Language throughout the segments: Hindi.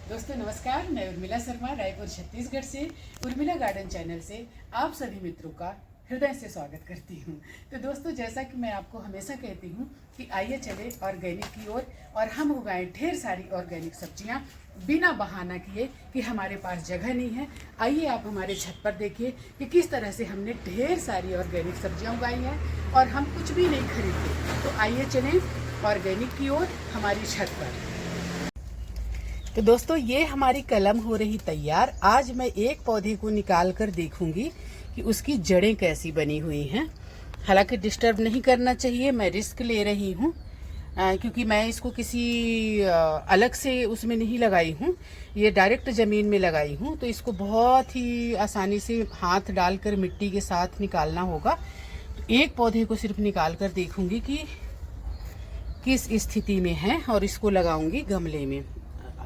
दोस्तों नमस्कार, मैं उर्मिला शर्मा रायपुर छत्तीसगढ़ से उर्मिला गार्डन चैनल से आप सभी मित्रों का हृदय से स्वागत करती हूँ। तो दोस्तों, जैसा कि मैं आपको हमेशा कहती हूँ कि आइए चले ऑर्गेनिक की ओर और हम उगाएं ढेर सारी ऑर्गेनिक सब्जियाँ बिना बहाना किए कि हमारे पास जगह नहीं है। आइए आप हमारे छत पर देखिए कि किस तरह से हमने ढेर सारी ऑर्गेनिक सब्जियाँ उगाई हैं और हम कुछ भी नहीं खरीदते। तो आइए चलें ऑर्गेनिक की ओर हमारी छत पर। तो दोस्तों, ये हमारी कलम हो रही तैयार। आज मैं एक पौधे को निकाल कर देखूंगी कि उसकी जड़ें कैसी बनी हुई हैं। हालांकि डिस्टर्ब नहीं करना चाहिए, मैं रिस्क ले रही हूँ क्योंकि मैं इसको किसी अलग से उसमें नहीं लगाई हूँ, ये डायरेक्ट ज़मीन में लगाई हूँ। तो इसको बहुत ही आसानी से हाथ डालकर मिट्टी के साथ निकालना होगा। तो एक पौधे को सिर्फ निकाल कर देखूंगी कि किस स्थिति में है और इसको लगाऊंगी गमले में।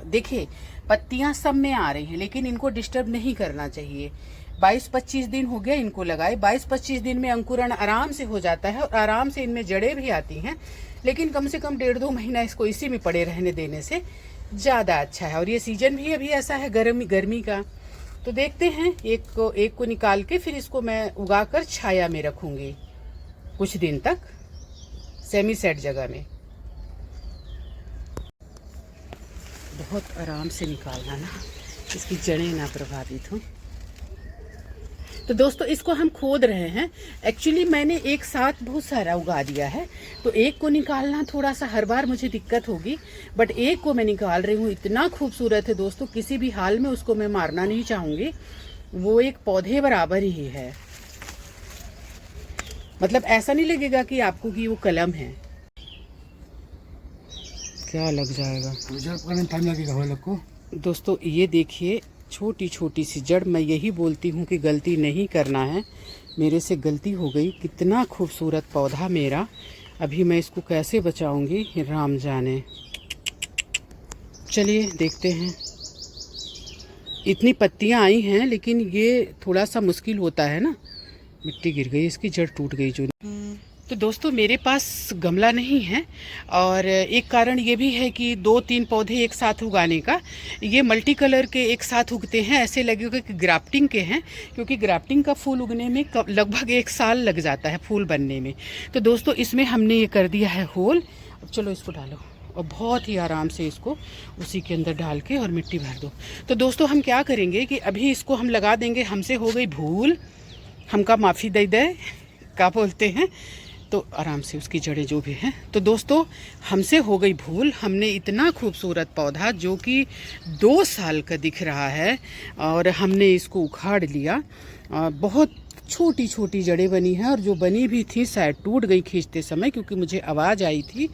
देखिए, पत्तियां सब में आ रही हैं, लेकिन इनको डिस्टर्ब नहीं करना चाहिए। 22-25 दिन हो गया इनको लगाए। 22-25 दिन में अंकुरण आराम से हो जाता है और आराम से इनमें जड़ें भी आती हैं। लेकिन कम से कम 1.5-2 महीना इसको इसी में पड़े रहने देने से ज़्यादा अच्छा है। और ये सीजन भी अभी ऐसा है गर्मी का। तो देखते हैं, एक को निकाल के फिर इसको मैं उगा कर छाया में रखूँगी कुछ दिन तक, सेमी सेट जगह में। बहुत आराम से निकालना ना, इसकी जड़ें ना प्रभावित हो। तो दोस्तों, इसको हम खोद रहे हैं। एक्चुअली मैंने एक साथ बहुत सारा उगा दिया है, तो एक को निकालना थोड़ा सा हर बार मुझे दिक्कत होगी, बट एक को मैं निकाल रही हूँ। इतना खूबसूरत है दोस्तों, किसी भी हाल में उसको मैं मारना नहीं चाहूँगी। वो एक पौधे बराबर ही है। मतलब ऐसा नहीं लगेगा कि आपको कि वो कलम है। क्या लग जाएगा, टाइम लगेगा वो लोग को। दोस्तों ये देखिए, छोटी छोटी सी जड़। मैं यही बोलती हूँ कि गलती नहीं करना है। मेरे से गलती हो गई। कितना खूबसूरत पौधा मेरा, अभी मैं इसको कैसे बचाऊंगी राम जाने। चलिए देखते हैं। इतनी पत्तियाँ आई हैं, लेकिन ये थोड़ा सा मुश्किल होता है ना। मिट्टी गिर गई, इसकी जड़ टूट गई जो। तो दोस्तों, मेरे पास गमला नहीं है और एक कारण ये भी है कि 2-3 पौधे एक साथ उगाने का। ये मल्टी कलर के एक साथ उगते हैं, ऐसे लगेगा कि ग्राफ्टिंग के हैं, क्योंकि ग्राफ्टिंग का फूल उगने में लगभग 1 साल लग जाता है फूल बनने में। तो दोस्तों, इसमें हमने ये कर दिया है होल। अब चलो इसको डालो और बहुत ही आराम से इसको उसी के अंदर डाल के और मिट्टी भर दो। तो दोस्तों, हम क्या करेंगे कि अभी इसको हम लगा देंगे। हमसे हो गई भूल, हमका माफ़ी दे दे, क्या बोलते हैं। तो आराम से उसकी जड़ें जो भी हैं। तो दोस्तों, हमसे हो गई भूल। हमने इतना खूबसूरत पौधा जो कि 2 साल का दिख रहा है और हमने इसको उखाड़ लिया। बहुत छोटी छोटी जड़ें बनी हैं और जो बनी भी थी शायद टूट गई खींचते समय, क्योंकि मुझे आवाज़ आई थी।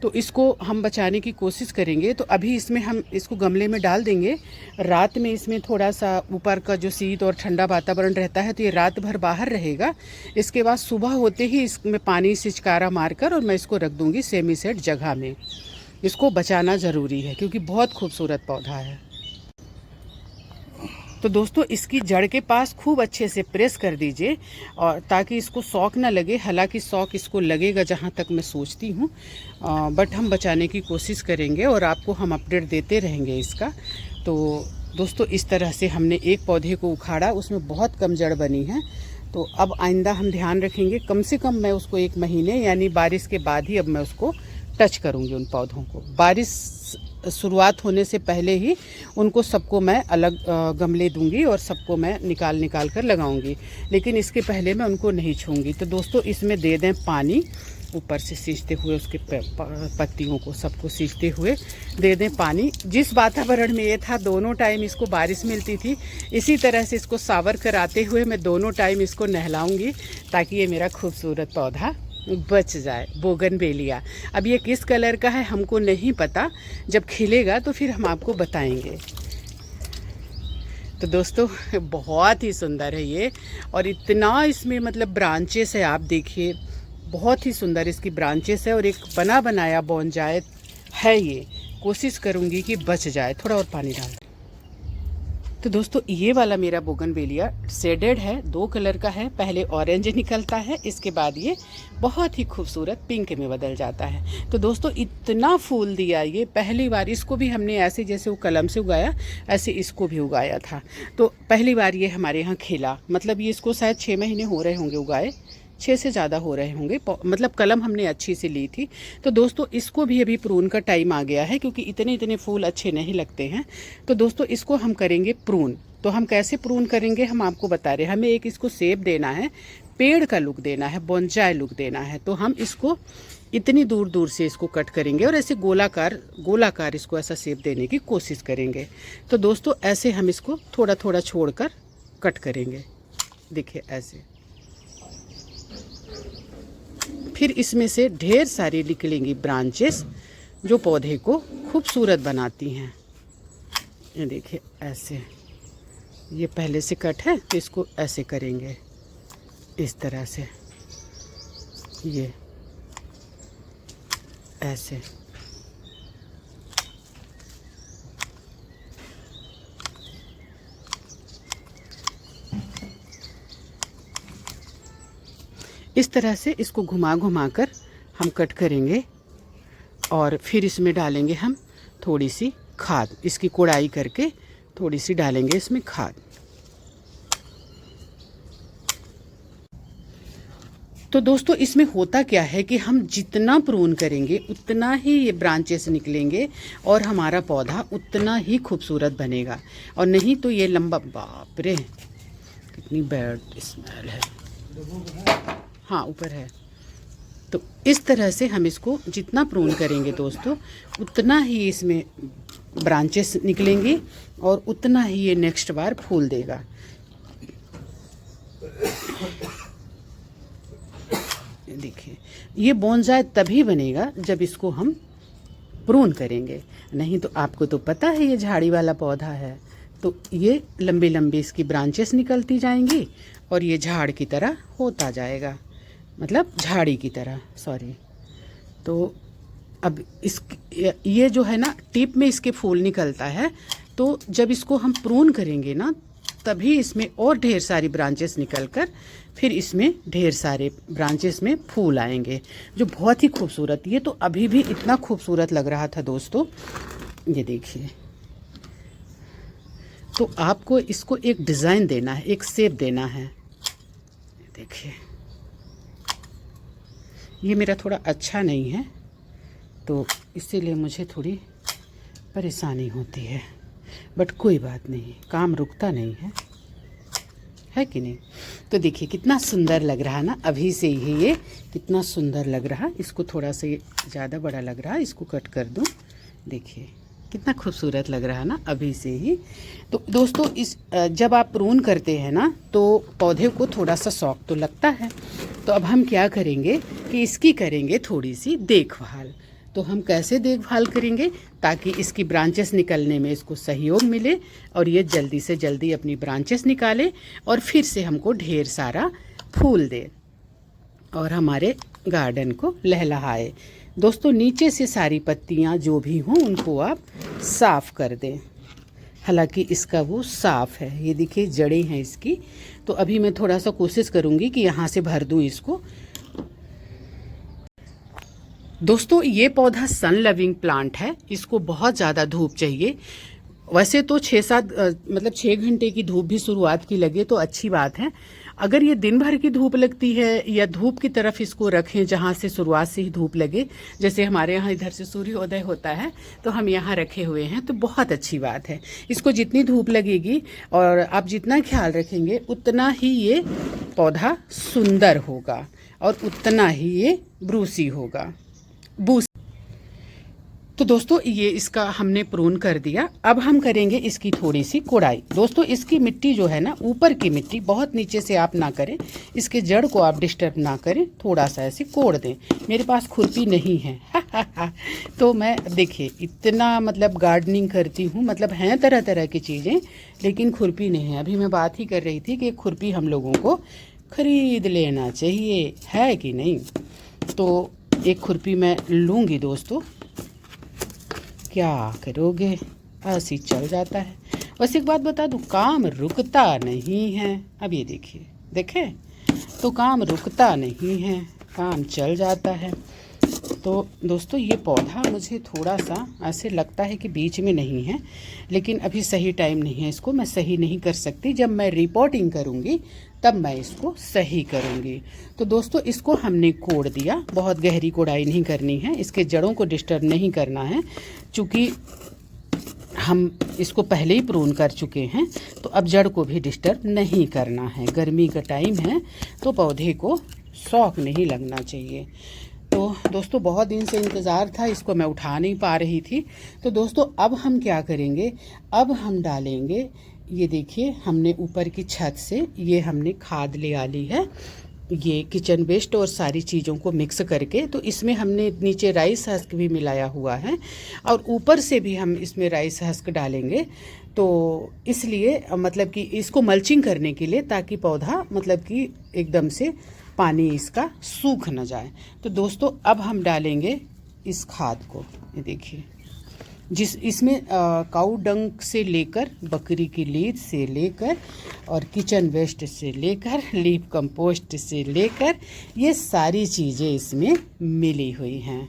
तो इसको हम बचाने की कोशिश करेंगे। तो अभी इसमें हम इसको गमले में डाल देंगे। रात में इसमें थोड़ा सा ऊपर का जो शीत और ठंडा वातावरण रहता है, तो ये रात भर बाहर रहेगा। इसके बाद सुबह होते ही इसमें पानी से छिकारा मारकर और मैं इसको रख दूँगी सेमी सेट जगह में। इसको बचाना ज़रूरी है क्योंकि बहुत खूबसूरत पौधा है। तो दोस्तों, इसकी जड़ के पास खूब अच्छे से प्रेस कर दीजिए और ताकि इसको शॉक ना लगे। हालांकि शॉक इसको लगेगा जहाँ तक मैं सोचती हूँ, बट हम बचाने की कोशिश करेंगे और आपको हम अपडेट देते रहेंगे इसका। तो दोस्तों, इस तरह से हमने एक पौधे को उखाड़ा, उसमें बहुत कम जड़ बनी है। तो अब आइंदा हम ध्यान रखेंगे, कम से कम मैं उसको 1 महीने यानी बारिश के बाद ही अब मैं उसको टच करूँगी उन पौधों को। बारिश शुरुआत होने से पहले ही उनको सबको मैं अलग गमले दूंगी और सबको मैं निकाल कर लगाऊंगी, लेकिन इसके पहले मैं उनको नहीं छूंगी। तो दोस्तों, इसमें दे दें पानी, ऊपर से सींचते हुए उसके पत्तियों को सबको सींचते हुए दे दें पानी। जिस वातावरण में ये था, दोनों टाइम इसको बारिश मिलती थी, इसी तरह से इसको सावर कराते हुए मैं दोनों टाइम इसको नहलाऊंगी ताकि ये मेरा खूबसूरत पौधा बच जाए। बोगनवेलिया। अब ये किस कलर का है हमको नहीं पता, जब खिलेगा तो फिर हम आपको बताएंगे। तो दोस्तों, बहुत ही सुंदर है ये और इतना इसमें मतलब ब्रांचेस है, आप देखिए बहुत ही सुंदर इसकी ब्रांचेस है और एक बना बनाया बोनजाय है। ये कोशिश करूँगी कि बच जाए। थोड़ा और पानी डाल। तो दोस्तों ये वाला मेरा बोगनवेलिया शेडेड है, 2 कलर का है। पहले ऑरेंज निकलता है, इसके बाद ये बहुत ही खूबसूरत पिंक में बदल जाता है। तो दोस्तों इतना फूल दिया ये, पहली बार इसको भी हमने ऐसे जैसे वो कलम से उगाया ऐसे इसको भी उगाया था। तो पहली बार ये हमारे यहाँ खिला, मतलब ये इसको शायद 6 महीने हो रहे होंगे उगाए, 6 से ज़्यादा हो रहे होंगे, मतलब कलम हमने अच्छी से ली थी। तो दोस्तों इसको भी अभी प्रून का टाइम आ गया है, क्योंकि इतने फूल अच्छे नहीं लगते हैं। तो दोस्तों इसको हम करेंगे प्रून। तो हम कैसे प्रून करेंगे हम आपको बता रहे हैं। हमें एक इसको शेप देना है, पेड़ का लुक देना है, बोनसाई लुक देना है। तो हम इसको इतनी दूर दूर से इसको कट करेंगे और ऐसे गोलाकार इसको ऐसा शेप देने की कोशिश करेंगे। तो दोस्तों ऐसे हम इसको थोड़ा थोड़ा छोड़कर कट करेंगे, देखिए ऐसे। फिर इसमें से ढेर सारी निकलेंगी ब्रांचेस जो पौधे को खूबसूरत बनाती हैं। ये देखिए ऐसे, ये पहले से कट है तो इसको ऐसे करेंगे इस तरह से, ये ऐसे। इस तरह से इसको घुमा कर हम कट करेंगे और फिर इसमें डालेंगे हम थोड़ी सी खाद, इसकी कोड़ाई करके थोड़ी सी डालेंगे इसमें खाद। तो दोस्तों इसमें होता क्या है कि हम जितना प्रून करेंगे उतना ही ये ब्रांचेस निकलेंगे और हमारा पौधा उतना ही खूबसूरत बनेगा। और नहीं तो ये लंबा, बाप रे कितनी बैड स्मेल है। हाँ ऊपर है। तो इस तरह से हम इसको जितना प्रून करेंगे दोस्तों उतना ही इसमें ब्रांचेस निकलेंगी और उतना ही ये नेक्स्ट बार फूल देगा। देखिए ये बोनसाई तभी बनेगा जब इसको हम प्रून करेंगे, नहीं तो आपको तो पता है ये झाड़ी वाला पौधा है, तो ये लंबी लंबी इसकी ब्रांचेस निकलती जाएंगी और ये झाड़ की तरह होता जाएगा, मतलब झाड़ी की तरह, सॉरी। तो अब ये जो है ना टिप में इसके फूल निकलता है, तो जब इसको हम प्रून करेंगे ना तभी इसमें और ढेर सारी ब्रांचेस निकलकर फिर इसमें ढेर सारे ब्रांचेस में फूल आएंगे जो बहुत ही खूबसूरत। ये तो अभी भी इतना खूबसूरत लग रहा था दोस्तों, ये देखिए। तो आपको इसको एक डिज़ाइन देना है, एक शेप देना है। देखिए ये मेरा थोड़ा अच्छा नहीं है तो इसीलिए मुझे थोड़ी परेशानी होती है, बट कोई बात नहीं, काम रुकता नहीं है कि नहीं। तो देखिए कितना सुंदर लग रहा ना, अभी से ही ये कितना सुंदर लग रहा। इसको थोड़ा सा ज़्यादा बड़ा लग रहा है, इसको कट कर दूँ। देखिए कितना खूबसूरत लग रहा है ना अभी से ही। तो दोस्तों इस जब आप प्रून करते हैं ना तो पौधे को थोड़ा सा शौक तो लगता है। तो अब हम क्या करेंगे कि इसकी करेंगे थोड़ी सी देखभाल। तो हम कैसे देखभाल करेंगे ताकि इसकी ब्रांचेस निकलने में इसको सहयोग मिले और ये जल्दी से जल्दी अपनी ब्रांचेस निकाले और फिर से हमको ढेर सारा फूल दे और हमारे गार्डन को लहलहाए। दोस्तों नीचे से सारी पत्तियां जो भी हों उनको आप साफ़ कर दें। हालांकि इसका वो साफ़ है, ये देखिए जड़ें हैं इसकी। तो अभी मैं थोड़ा सा कोशिश करूँगी कि यहाँ से भर दूँ इसको। दोस्तों ये पौधा सन लविंग प्लांट है, इसको बहुत ज़्यादा धूप चाहिए। वैसे तो 6 घंटे की धूप भी शुरुआत की लगे तो अच्छी बात है। अगर ये दिन भर की धूप लगती है या धूप की तरफ इसको रखें जहाँ से शुरुआत से ही धूप लगे, जैसे हमारे यहाँ इधर से सूर्योदय होता है तो हम यहाँ रखे हुए हैं, तो बहुत अच्छी बात है। इसको जितनी धूप लगेगी और आप जितना ख्याल रखेंगे उतना ही ये पौधा सुंदर होगा और उतना ही ये ब्रूसी होगा। तो दोस्तों ये इसका हमने प्रून कर दिया। अब हम करेंगे इसकी थोड़ी सी कोड़ाई। दोस्तों इसकी मिट्टी जो है ना, ऊपर की मिट्टी बहुत नीचे से आप ना करें, इसके जड़ को आप डिस्टर्ब ना करें, थोड़ा सा ऐसे कोड़ दें। मेरे पास खुरपी नहीं है तो मैं देखिए इतना मतलब गार्डनिंग करती हूँ, मतलब हैं तरह तरह की चीज़ें, लेकिन खुरपी नहीं है। अभी मैं बात ही कर रही थी कि खुरपी हम लोगों को खरीद लेना चाहिए, है कि नहीं। तो एक खुरपी मैं लूँगी दोस्तों, क्या करोगे, ऐसे ही चल जाता है। बस एक बात बता दूँ, काम रुकता नहीं है। अब ये देखिए, देखें तो काम रुकता नहीं है, काम चल जाता है। तो दोस्तों ये पौधा मुझे थोड़ा सा ऐसे लगता है कि बीच में नहीं है, लेकिन अभी सही टाइम नहीं है, इसको मैं सही नहीं कर सकती। जब मैं रिपोर्टिंग करूँगी तब मैं इसको सही करूँगी। तो दोस्तों इसको हमने कोड़ दिया, बहुत गहरी कोड़ाई नहीं करनी है, इसके जड़ों को डिस्टर्ब नहीं करना है, चूँकि हम इसको पहले ही प्रून कर चुके हैं। तो अब जड़ को भी डिस्टर्ब नहीं करना है। गर्मी का टाइम है तो पौधे को शौक नहीं लगना चाहिए। तो दोस्तों बहुत दिन से इंतज़ार था, इसको मैं उठा नहीं पा रही थी। तो दोस्तों अब हम क्या करेंगे, अब हम डालेंगे, ये देखिए हमने ऊपर की छत से ये हमने खाद ले आ ली है, ये किचन वेस्ट और सारी चीज़ों को मिक्स करके। तो इसमें हमने नीचे राइस हस्क भी मिलाया हुआ है और ऊपर से भी हम इसमें राइस हस्क डालेंगे। तो इसलिए मतलब कि इसको मल्चिंग करने के लिए, ताकि पौधा मतलब कि एकदम से पानी इसका सूख न जाए। तो दोस्तों अब हम डालेंगे इस खाद को, ये देखिए, जिस इसमें काऊ डंक से लेकर, बकरी की लीद से लेकर और किचन वेस्ट से लेकर, लीफ कंपोस्ट से लेकर, ये सारी चीज़ें इसमें मिली हुई हैं।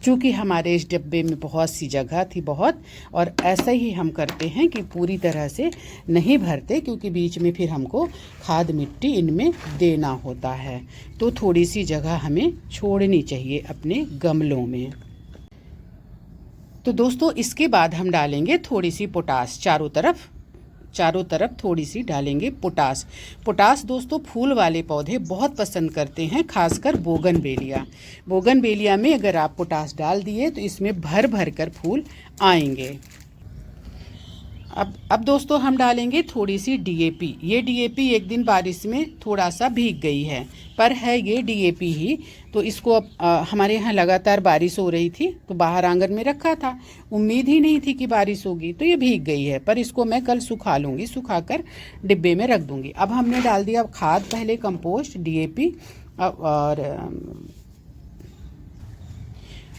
चूँकि हमारे इस डब्बे में बहुत सी जगह थी, बहुत, और ऐसा ही हम करते हैं कि पूरी तरह से नहीं भरते, क्योंकि बीच में फिर हमको खाद मिट्टी इनमें देना होता है। तो थोड़ी सी जगह हमें छोड़नी चाहिए अपने गमलों में। तो दोस्तों इसके बाद हम डालेंगे थोड़ी सी पोटास, चारों तरफ थोड़ी सी डालेंगे पोटास। पोटास दोस्तों फूल वाले पौधे बहुत पसंद करते हैं, खासकर बोगनवेलिया में अगर आप पोटास डाल दिए तो इसमें भर भर कर फूल आएंगे। अब दोस्तों हम डालेंगे थोड़ी सी डीएपी। ये डीएपी एक दिन बारिश में थोड़ा सा भीग गई है, पर है ये डीएपी ही। तो इसको अब हमारे यहाँ लगातार बारिश हो रही थी, तो बाहर आंगन में रखा था, उम्मीद ही नहीं थी कि बारिश होगी, तो ये भीग गई है। पर इसको मैं कल सुखा लूँगी, सुखाकर डिब्बे में रख दूँगी। अब हमने डाल दिया खाद, पहले कंपोस्ट, डीएपी और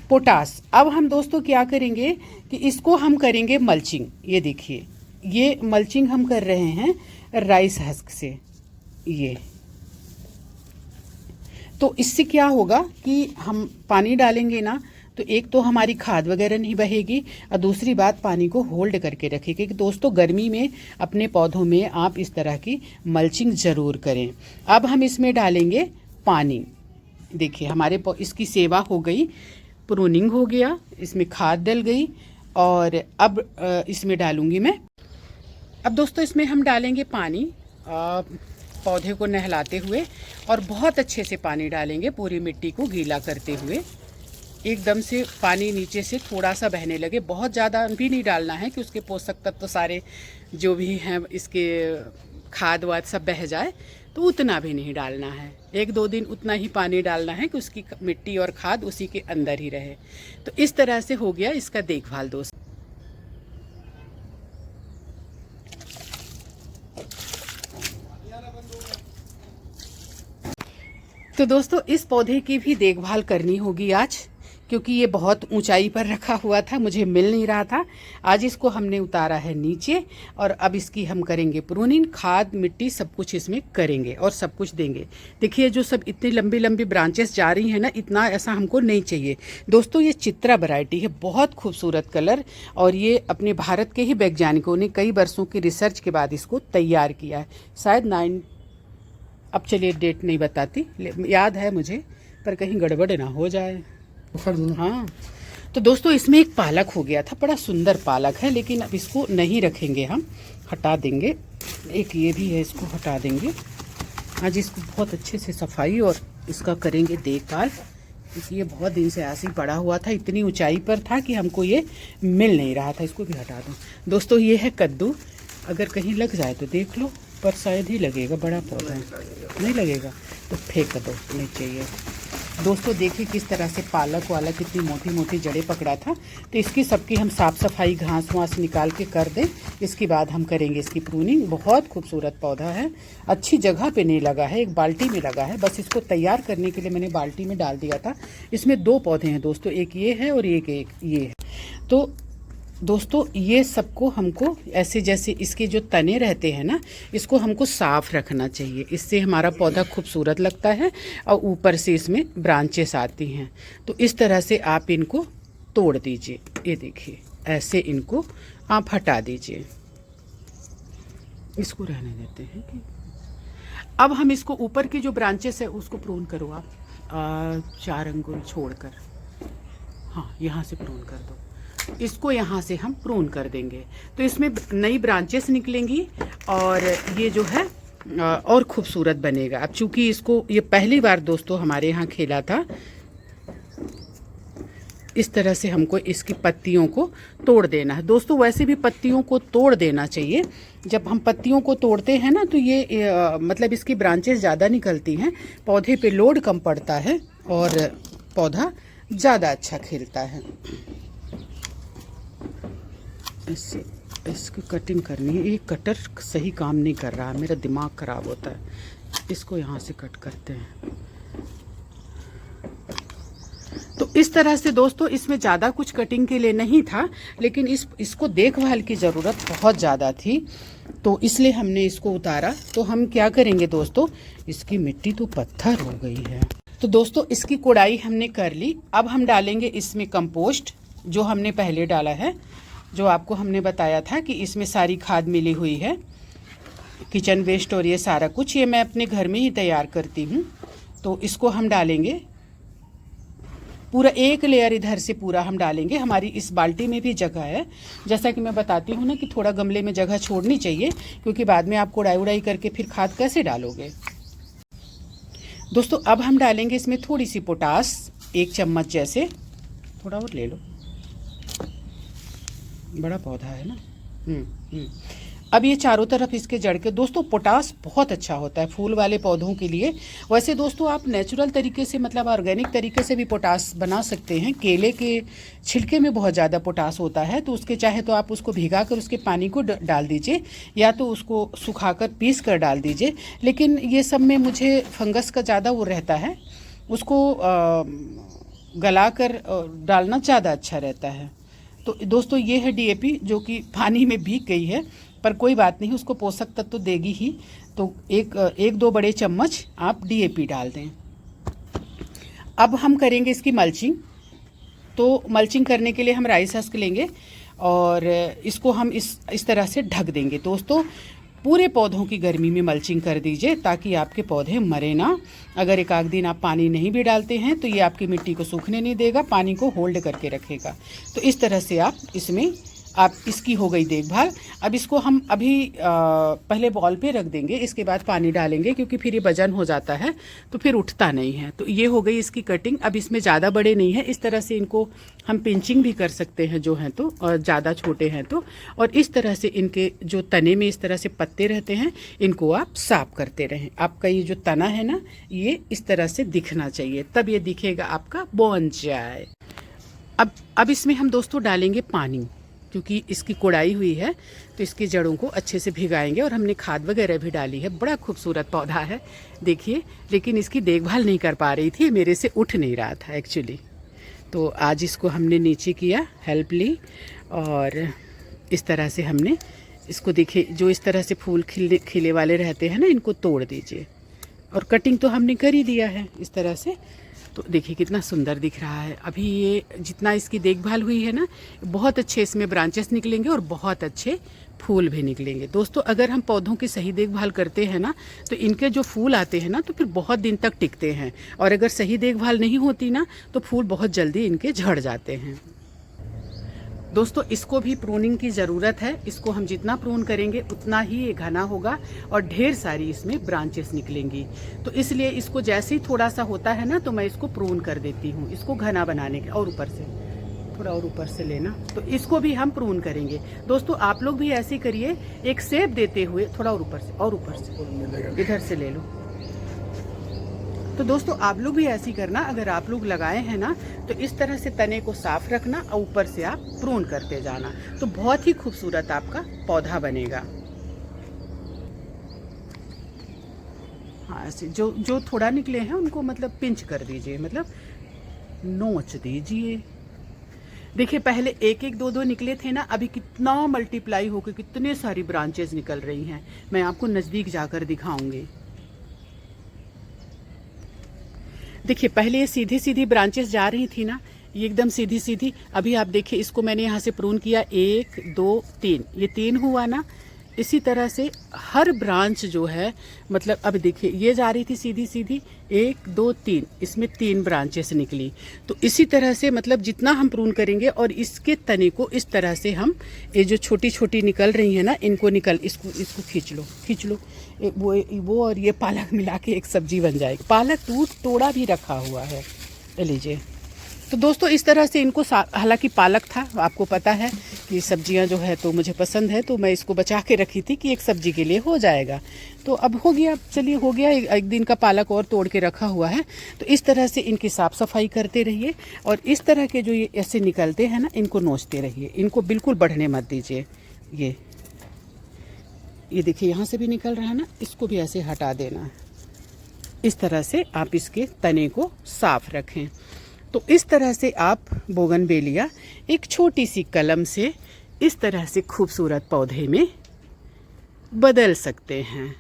पोटास। अब हम दोस्तों क्या करेंगे कि इसको हम करेंगे मल्चिंग। ये देखिए, ये मल्चिंग हम कर रहे हैं राइस हस्क से। ये तो इससे क्या होगा कि हम पानी डालेंगे ना, तो एक तो हमारी खाद वगैरह नहीं बहेगी, और दूसरी बात पानी को होल्ड करके रखेगी। कि दोस्तों गर्मी में अपने पौधों में आप इस तरह की मल्चिंग ज़रूर करें। अब हम इसमें डालेंगे पानी। देखिए हमारे इसकी सेवा हो गई, प्रूनिंग हो गया, इसमें खाद डल गई, और अब इसमें डालूंगी मैं। अब दोस्तों इसमें हम डालेंगे पानी, पौधे को नहलाते हुए, और बहुत अच्छे से पानी डालेंगे, पूरी मिट्टी को गीला करते हुए। एकदम से पानी नीचे से थोड़ा सा बहने लगे, बहुत ज़्यादा भी नहीं डालना है कि उसके पोषक तत्व तो सारे जो भी हैं इसके खाद वाद सब बह जाए, तो उतना भी नहीं डालना है। 1-2 दिन उतना ही पानी डालना है कि उसकी मिट्टी और खाद उसी के अंदर ही रहे। तो इस तरह से हो गया इसका देखभाल दोस्त। तो दोस्तों इस पौधे की भी देखभाल करनी होगी आज, क्योंकि ये बहुत ऊंचाई पर रखा हुआ था, मुझे मिल नहीं रहा था। आज इसको हमने उतारा है नीचे, और अब इसकी हम करेंगे प्रूनिंग, खाद मिट्टी सब कुछ इसमें करेंगे और सब कुछ देंगे। देखिए जो सब इतनी लंबी लंबी ब्रांचेस जा रही हैं ना, इतना ऐसा हमको नहीं चाहिए। दोस्तों ये चित्रा वैरायटी है, बहुत खूबसूरत कलर, और ये अपने भारत के ही वैज्ञानिकों ने कई वर्षों की रिसर्च के बाद इसको तैयार किया है। शायद अब चलिए डेट नहीं बताती, याद है मुझे, पर कहीं गड़बड़ ना हो जाए। हाँ, तो दोस्तों इसमें एक पालक हो गया था, बड़ा सुंदर पालक है, लेकिन अब इसको नहीं रखेंगे, हम हटा देंगे। एक ये भी है, इसको हटा देंगे। आज इसको बहुत अच्छे से सफाई और इसका करेंगे देखभाल, क्योंकि ये बहुत दिन से ऐसे ही पड़ा हुआ था, इतनी ऊंचाई पर था कि हमको ये मिल नहीं रहा था। इसको भी हटा दूँ। दोस्तों ये है कद्दू, अगर कहीं लग जाए तो देख लो, पर शायद ही लगेगा, बड़ा पौधा है, नहीं लगेगा तो फेंक दो नीचे। ये दोस्तों देखिए किस तरह से पालक वाला कितनी मोटी मोटी जड़ें पकड़ा था। तो इसकी सबकी हम साफ़ सफाई घास वास निकाल के कर दें, इसके बाद हम करेंगे इसकी प्रूनिंग। बहुत खूबसूरत पौधा है, अच्छी जगह पे नहीं लगा है, एक बाल्टी में लगा है, बस इसको तैयार करने के लिए मैंने बाल्टी में डाल दिया था। इसमें 2 पौधे हैं दोस्तों, एक ये है और एक ये है। तो दोस्तों ये सबको हमको ऐसे जैसे इसके जो तने रहते हैं ना, इसको हमको साफ रखना चाहिए। इससे हमारा पौधा खूबसूरत लगता है और ऊपर से इसमें ब्रांचेस आती हैं। तो इस तरह से आप इनको तोड़ दीजिए। ये देखिए, ऐसे इनको आप हटा दीजिए। इसको रहने देते हैं कि अब हम इसको ऊपर की जो ब्रांचेस है उसको प्रून करो आप 4 अंगुल छोड़कर। हाँ, यहाँ से प्रून कर दो। इसको यहाँ से हम प्रून कर देंगे तो इसमें नई ब्रांचेस निकलेंगी और ये जो है और खूबसूरत बनेगा। अब चूंकि इसको ये पहली बार दोस्तों हमारे यहाँ खेला था, इस तरह से हमको इसकी पत्तियों को तोड़ देना है। दोस्तों वैसे भी पत्तियों को तोड़ देना चाहिए। जब हम पत्तियों को तोड़ते हैं ना तो ये मतलब इसकी ब्रांचेस ज़्यादा निकलती हैं, पौधे पे लोड कम पड़ता है और पौधा ज़्यादा अच्छा खिलता है। इससे इसकी कटिंग करनी है। ये कटर सही काम नहीं कर रहा, मेरा दिमाग ख़राब होता है। इसको यहाँ से कट करते हैं। तो इस तरह से दोस्तों इसमें ज़्यादा कुछ कटिंग के लिए नहीं था, लेकिन इसको देखभाल की ज़रूरत बहुत ज़्यादा थी, तो इसलिए हमने इसको उतारा। तो हम क्या करेंगे दोस्तों, इसकी मिट्टी तो पत्थर हो गई है। तो दोस्तों इसकी कोड़ाई हमने कर ली। अब हम डालेंगे इसमें कंपोस्ट, जो हमने पहले डाला है, जो आपको हमने बताया था कि इसमें सारी खाद मिली हुई है, किचन वेस्ट और ये सारा कुछ, ये मैं अपने घर में ही तैयार करती हूँ। तो इसको हम डालेंगे पूरा, एक लेयर इधर से पूरा हम डालेंगे। हमारी इस बाल्टी में भी जगह है, जैसा कि मैं बताती हूँ ना कि थोड़ा गमले में जगह छोड़नी चाहिए, क्योंकि बाद में आप कोड़ाई उड़ाई करके फिर खाद कैसे डालोगे। दोस्तों अब हम डालेंगे इसमें थोड़ी सी पोटास, 1 चम्मच जैसे। थोड़ा और ले लो, बड़ा पौधा है ना। अब ये चारों तरफ इसके जड़ के, दोस्तों पोटास बहुत अच्छा होता है फूल वाले पौधों के लिए। वैसे दोस्तों आप नेचुरल तरीके से, मतलब ऑर्गेनिक तरीके से भी पोटास बना सकते हैं। केले के छिलके में बहुत ज़्यादा पोटास होता है, तो उसके चाहे तो आप उसको भिगा कर उसके पानी को डाल दीजिए, या तो उसको सुखाकर पीस कर डाल दीजिए। लेकिन ये सब में मुझे फंगस का ज़्यादा वो रहता है, उसको गला कर डालना ज़्यादा अच्छा रहता है। तो दोस्तों ये है डीएपी, जो कि पानी में भीग गई है, पर कोई बात नहीं, उसको पोषक तत्व तो देगी ही। तो एक 2 बड़े चम्मच आप डीएपी डाल दें। अब हम करेंगे इसकी मल्चिंग। तो मल्चिंग करने के लिए हम राइस हस्क लेंगे और इसको हम इस तरह से ढक देंगे। दोस्तों पूरे पौधों की गर्मी में मल्चिंग कर दीजिए, ताकि आपके पौधे मरे ना। अगर एक आध दिन आप पानी नहीं भी डालते हैं तो ये आपकी मिट्टी को सूखने नहीं देगा, पानी को होल्ड करके रखेगा। तो इस तरह से आप इसकी हो गई देखभाल। अब इसको हम अभी पहले बॉल पे रख देंगे, इसके बाद पानी डालेंगे, क्योंकि फिर ये वजन हो जाता है तो फिर उठता नहीं है। तो ये हो गई इसकी कटिंग। अब इसमें ज़्यादा बड़े नहीं है, इस तरह से इनको हम पिंचिंग भी कर सकते हैं जो हैं तो, और ज़्यादा छोटे हैं तो। और इस तरह से इनके जो तने में इस तरह से पत्ते रहते हैं, इनको आप साफ करते रहें। आपका ये जो तना है ना, ये इस तरह से दिखना चाहिए, तब ये दिखेगा आपका बोनसाई। अब इसमें हम दोस्तों डालेंगे पानी, क्योंकि इसकी कोड़ाई हुई है तो इसकी जड़ों को अच्छे से भिगाएंगे। और हमने खाद वगैरह भी डाली है। बड़ा खूबसूरत पौधा है देखिए, लेकिन इसकी देखभाल नहीं कर पा रही थी, मेरे से उठ नहीं रहा था एक्चुअली। तो आज इसको हमने नीचे किया, हेल्प ली, और इस तरह से हमने इसको, देखिए जो इस तरह से फूल खिले वाले रहते हैं ना, इनको तोड़ दीजिए। और कटिंग तो हमने कर ही दिया है इस तरह से। तो देखिए कितना सुंदर दिख रहा है। अभी ये जितना इसकी देखभाल हुई है ना, बहुत अच्छे इसमें ब्रांचेस निकलेंगे और बहुत अच्छे फूल भी निकलेंगे। दोस्तों अगर हम पौधों की सही देखभाल करते हैं ना, तो इनके जो फूल आते हैं ना, तो फिर बहुत दिन तक टिकते हैं। और अगर सही देखभाल नहीं होती ना, तो फूल बहुत जल्दी इनके झड़ जाते हैं। दोस्तों इसको भी प्रूनिंग की ज़रूरत है। इसको हम जितना प्रून करेंगे उतना ही ये घना होगा और ढेर सारी इसमें ब्रांचेस निकलेंगी। तो इसलिए इसको जैसे ही थोड़ा सा होता है ना, तो मैं इसको प्रून कर देती हूँ, इसको घना बनाने के। और ऊपर से थोड़ा और ऊपर से लेना, तो इसको भी हम प्रून करेंगे। दोस्तों आप लोग भी ऐसे करिए, एक शेप देते हुए। थोड़ा और ऊपर से, और ऊपर से, इधर से ले लो। तो दोस्तों आप लोग भी ऐसी करना। अगर आप लोग लगाए हैं ना, तो इस तरह से तने को साफ रखना और ऊपर से आप प्रून करते जाना, तो बहुत ही खूबसूरत आपका पौधा बनेगा। हाँ ऐसे जो थोड़ा निकले हैं उनको मतलब पिंच कर दीजिए, मतलब नोच दीजिए। देखिए पहले एक एक दो दो निकले थे ना, अभी कितना मल्टीप्लाई होकर कितने सारी ब्रांचेस निकल रही हैं। मैं आपको नज़दीक जाकर दिखाऊंगी। देखिए पहले ये सीधी सीधी ब्रांचेस जा रही थी ना, ये एकदम सीधी सीधी। अभी आप देखिए इसको मैंने यहाँ से प्रून किया, 1 2 3, ये 3 हुआ ना। इसी तरह से हर ब्रांच जो है, मतलब अब देखिए ये जा रही थी सीधी सीधी, 1 2 3, इसमें 3 ब्रांचेस निकली। तो इसी तरह से मतलब जितना हम प्रून करेंगे और इसके तने को इस तरह से हम, ये जो छोटी छोटी निकल रही है ना, इनको इसको खींच लो। वो और ये पालक मिला के एक सब्जी बन जाएगी। पालक तोड़ा भी रखा हुआ है, लीजिए। तो दोस्तों इस तरह से इनको, हालांकि पालक था, आपको पता है कि सब्जियां जो है तो मुझे पसंद है, तो मैं इसको बचा के रखी थी कि एक सब्जी के लिए हो जाएगा। तो अब हो गया, चलिए हो गया। एक दिन का पालक और तोड़ के रखा हुआ है। तो इस तरह से इनकी साफ़ सफाई करते रहिए और इस तरह के जो ये ऐसे निकलते हैं ना, इनको नोचते रहिए, इनको बिल्कुल बढ़ने मत दीजिए। ये देखिए यहाँ से भी निकल रहा है ना, इसको भी ऐसे हटा देना। इस तरह से आप इसके तने को साफ रखें। तो इस तरह से आप बोगनवेलिया एक छोटी सी कलम से इस तरह से खूबसूरत पौधे में बदल सकते हैं।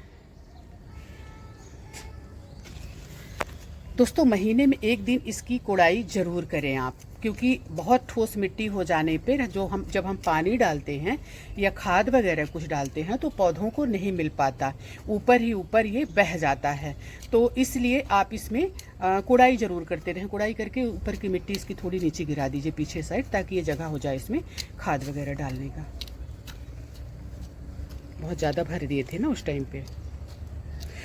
दोस्तों महीने में एक दिन इसकी कोड़ाई ज़रूर करें आप, क्योंकि बहुत ठोस मिट्टी हो जाने पर जब हम पानी डालते हैं या खाद वगैरह कुछ डालते हैं तो पौधों को नहीं मिल पाता, ऊपर ही ऊपर ये बह जाता है। तो इसलिए आप इसमें कोड़ाई ज़रूर करते रहें। कोड़ाई करके ऊपर की मिट्टी इसकी थोड़ी नीचे गिरा दीजिए पीछे साइड, ताकि ये जगह हो जाए इसमें खाद वगैरह डालने का। बहुत ज़्यादा भर दिए थे ना उस टाइम पे।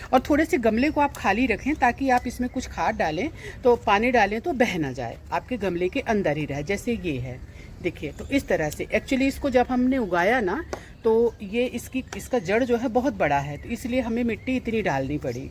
और थोड़े से गमले को आप खाली रखें, ताकि आप इसमें कुछ खाद डालें तो पानी डालें तो बह ना जाए, आपके गमले के अंदर ही रहे। जैसे ये है, देखिए। तो इस तरह से एक्चुअली इसको जब हमने उगाया ना, तो ये इसका जड़ जो है बहुत बड़ा है, तो इसलिए हमें मिट्टी इतनी डालनी पड़ी।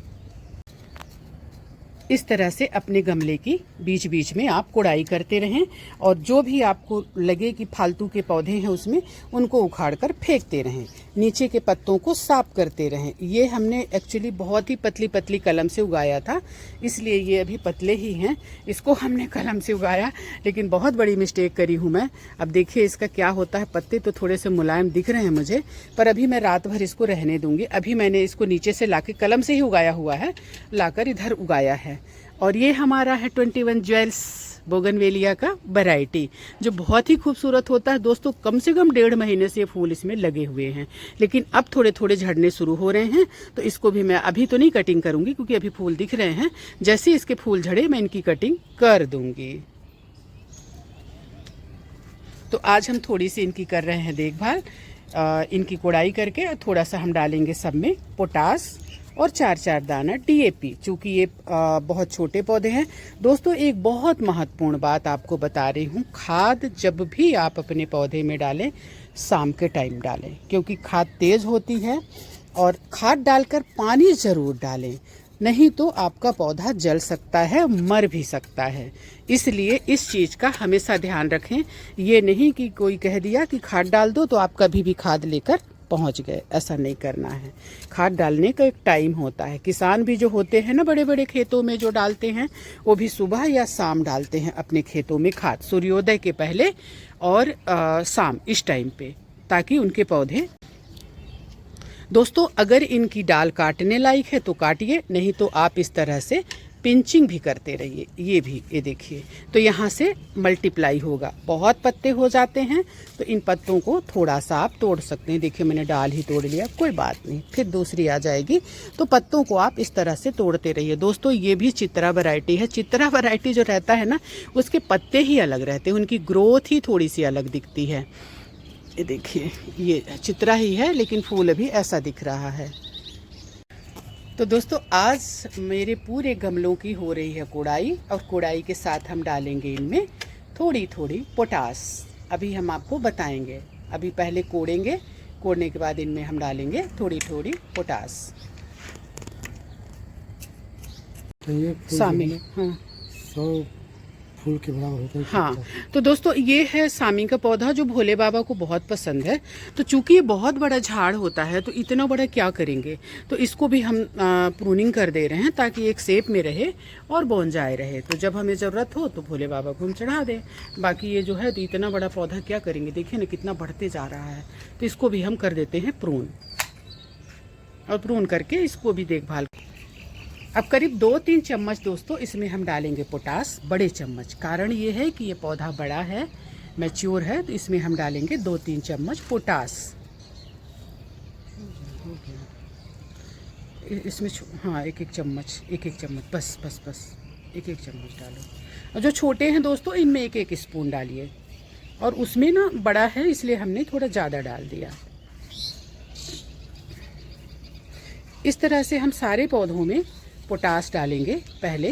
इस तरह से अपने गमले की बीच बीच में आप कोड़ाई करते रहें और जो भी आपको लगे कि फालतू के पौधे हैं उसमें, उनको उखाड़ कर फेंकते रहें। नीचे के पत्तों को साफ करते रहें। ये हमने एक्चुअली बहुत ही पतली पतली कलम से उगाया था, इसलिए ये अभी पतले ही हैं। इसको हमने कलम से उगाया, लेकिन बहुत बड़ी मिस्टेक करी हूँ मैं। अब देखिए इसका क्या होता है। पत्ते तो थोड़े से मुलायम दिख रहे हैं मुझे, पर अभी मैं रात भर इसको रहने दूंगी। अभी मैंने इसको नीचे से लाके, कलम से ही उगाया हुआ है, लाकर इधर उगाया है। और ये हमारा है 21 ज्वेल्स बोगनवेलिया का वैरायटी, जो बहुत ही खूबसूरत होता है। दोस्तों कम से कम 1.5 महीने से फूल इसमें लगे हुए हैं, लेकिन अब थोड़े थोड़े झड़ने शुरू हो रहे हैं। तो इसको भी मैं अभी तो नहीं कटिंग करूंगी, क्योंकि अभी फूल दिख रहे हैं। जैसे इसके फूल झड़े मैं इनकी कटिंग कर दूंगी। तो आज हम थोड़ी सी इनकी कर रहे हैं देखभाल, इनकी कोड़ाई करके। थोड़ा सा हम डालेंगे सब में पोटास और 4-4 दाना DAP, चूँकि ये बहुत छोटे पौधे हैं। दोस्तों एक बहुत महत्वपूर्ण बात आपको बता रही हूँ, खाद जब भी आप अपने पौधे में डालें, शाम के टाइम डालें, क्योंकि खाद तेज़ होती है। और खाद डालकर पानी ज़रूर डालें, नहीं तो आपका पौधा जल सकता है, मर भी सकता है। इसलिए इस चीज़ का हमेशा ध्यान रखें। ये नहीं कि कोई कह दिया कि खाद डाल दो तो आप कभी भी खाद लेकर पहुंच गए, ऐसा नहीं करना है। खाद डालने का एक टाइम होता है। किसान भी जो होते हैं ना, बड़े बड़े खेतों में जो डालते हैं, वो भी सुबह या शाम डालते हैं अपने खेतों में खाद, सूर्योदय के पहले और शाम, इस टाइम पे, ताकि उनके पौधे। दोस्तों अगर इनकी डाल काटने लायक है तो काटिए, नहीं तो आप इस तरह से पिंचिंग भी करते रहिए। ये देखिए, तो यहाँ से मल्टीप्लाई होगा। बहुत पत्ते हो जाते हैं तो इन पत्तों को थोड़ा सा आप तोड़ सकते हैं। देखिए मैंने डाल ही तोड़ लिया, कोई बात नहीं, फिर दूसरी आ जाएगी। तो पत्तों को आप इस तरह से तोड़ते रहिए। दोस्तों ये भी चित्रा वैरायटी है। चित्रा वैरायटी जो रहता है ना, उसके पत्ते ही अलग रहते हैं, उनकी ग्रोथ ही थोड़ी सी अलग दिखती है। ये देखिए, ये चित्रा ही है, लेकिन फूल भी ऐसा दिख रहा है। तो दोस्तों आज मेरे पूरे गमलों की हो रही है कोड़ाई, और कोड़ाई के साथ हम डालेंगे इनमें थोड़ी थोड़ी पोटास। अभी हम आपको बताएंगे। अभी पहले कोड़ेंगे, कोड़ने के बाद इनमें हम डालेंगे थोड़ी थोड़ी पोटास तो ये शामिल। हाँ 100 फूल के बराबर होता है। हाँ, तो दोस्तों ये है सामी का पौधा जो भोले बाबा को बहुत पसंद है। तो चूंकि ये बहुत बड़ा झाड़ होता है तो इतना बड़ा क्या करेंगे, तो इसको भी हम प्रूनिंग कर दे रहे हैं ताकि एक शेप में रहे और बोनजाए रहे। तो जब हमें ज़रूरत हो तो भोले बाबा को हम चढ़ा दें। बाकी ये जो है तो इतना बड़ा पौधा क्या करेंगे, देखिए ना कितना बढ़ते जा रहा है। तो इसको भी हम कर देते हैं प्रून, और प्रून करके इसको भी देखभाल। अब करीब 2-3 चम्मच दोस्तों इसमें हम डालेंगे पोटास, बड़े चम्मच। कारण ये है कि ये पौधा बड़ा है, मैच्योर है, तो इसमें हम डालेंगे 2-3 चम्मच पोटास। इसमें हाँ एक एक चम्मच बस बस बस एक चम्मच डालो। और जो छोटे हैं दोस्तों इनमें एक स्पून डालिए, और उसमें ना बड़ा है इसलिए हमने थोड़ा ज़्यादा डाल दिया। इस तरह से हम सारे पौधों में पोटास डालेंगे पहले।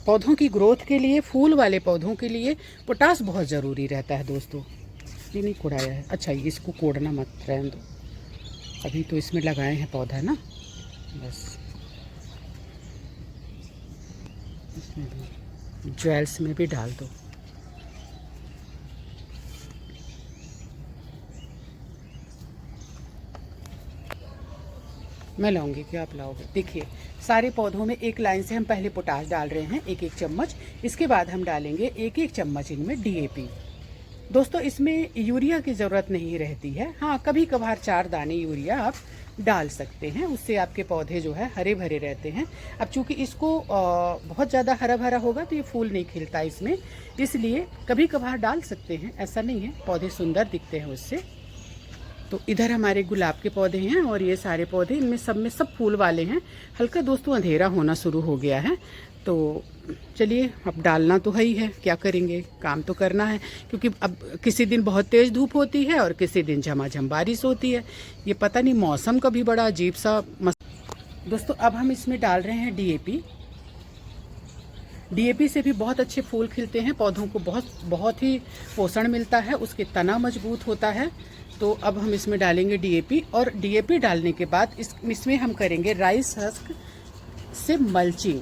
पौधों की ग्रोथ के लिए, फूल वाले पौधों के लिए पोटास बहुत ज़रूरी रहता है दोस्तों। ये नहीं कोड़ाया है, अच्छा इसको कोड़ना मत, रहने दो, अभी तो इसमें लगाए हैं पौधा ना, बस इसमें भी ज्वेल्स में भी डाल दो। मैं लाऊंगी कि आप लाओगे? देखिए सारे पौधों में एक लाइन से हम पहले पोटाश डाल रहे हैं, एक चम्मच। इसके बाद हम डालेंगे एक चम्मच इनमें DAP। दोस्तों इसमें यूरिया की ज़रूरत नहीं रहती है। हाँ, कभी कभार 4 दाने यूरिया आप डाल सकते हैं, उससे आपके पौधे जो है हरे भरे रहते हैं। अब चूंकि इसको बहुत ज़्यादा हरा भरा होगा तो ये फूल नहीं खिलता इसमें, इसलिए कभी कभार डाल सकते हैं, ऐसा नहीं है। पौधे सुंदर दिखते हैं उससे। तो इधर हमारे गुलाब के पौधे हैं और ये सारे पौधे, इनमें सब में सब फूल वाले हैं। हल्का दोस्तों अंधेरा होना शुरू हो गया है, तो चलिए अब डालना तो है ही है, क्या करेंगे, काम तो करना है। क्योंकि अब किसी दिन बहुत तेज़ धूप होती है और किसी दिन झमाझम बारिश होती है। ये पता नहीं मौसम का भी बड़ा अजीब सा दोस्तों अब हम इसमें डाल रहे हैं DAP। DAP से भी बहुत अच्छे फूल खिलते हैं, पौधों को बहुत ही पोषण मिलता है, उसके तना मजबूत होता है। तो अब हम इसमें डालेंगे DAP, और DAP डालने के बाद इसमें हम करेंगे राइस हस्क से मल्चिंग।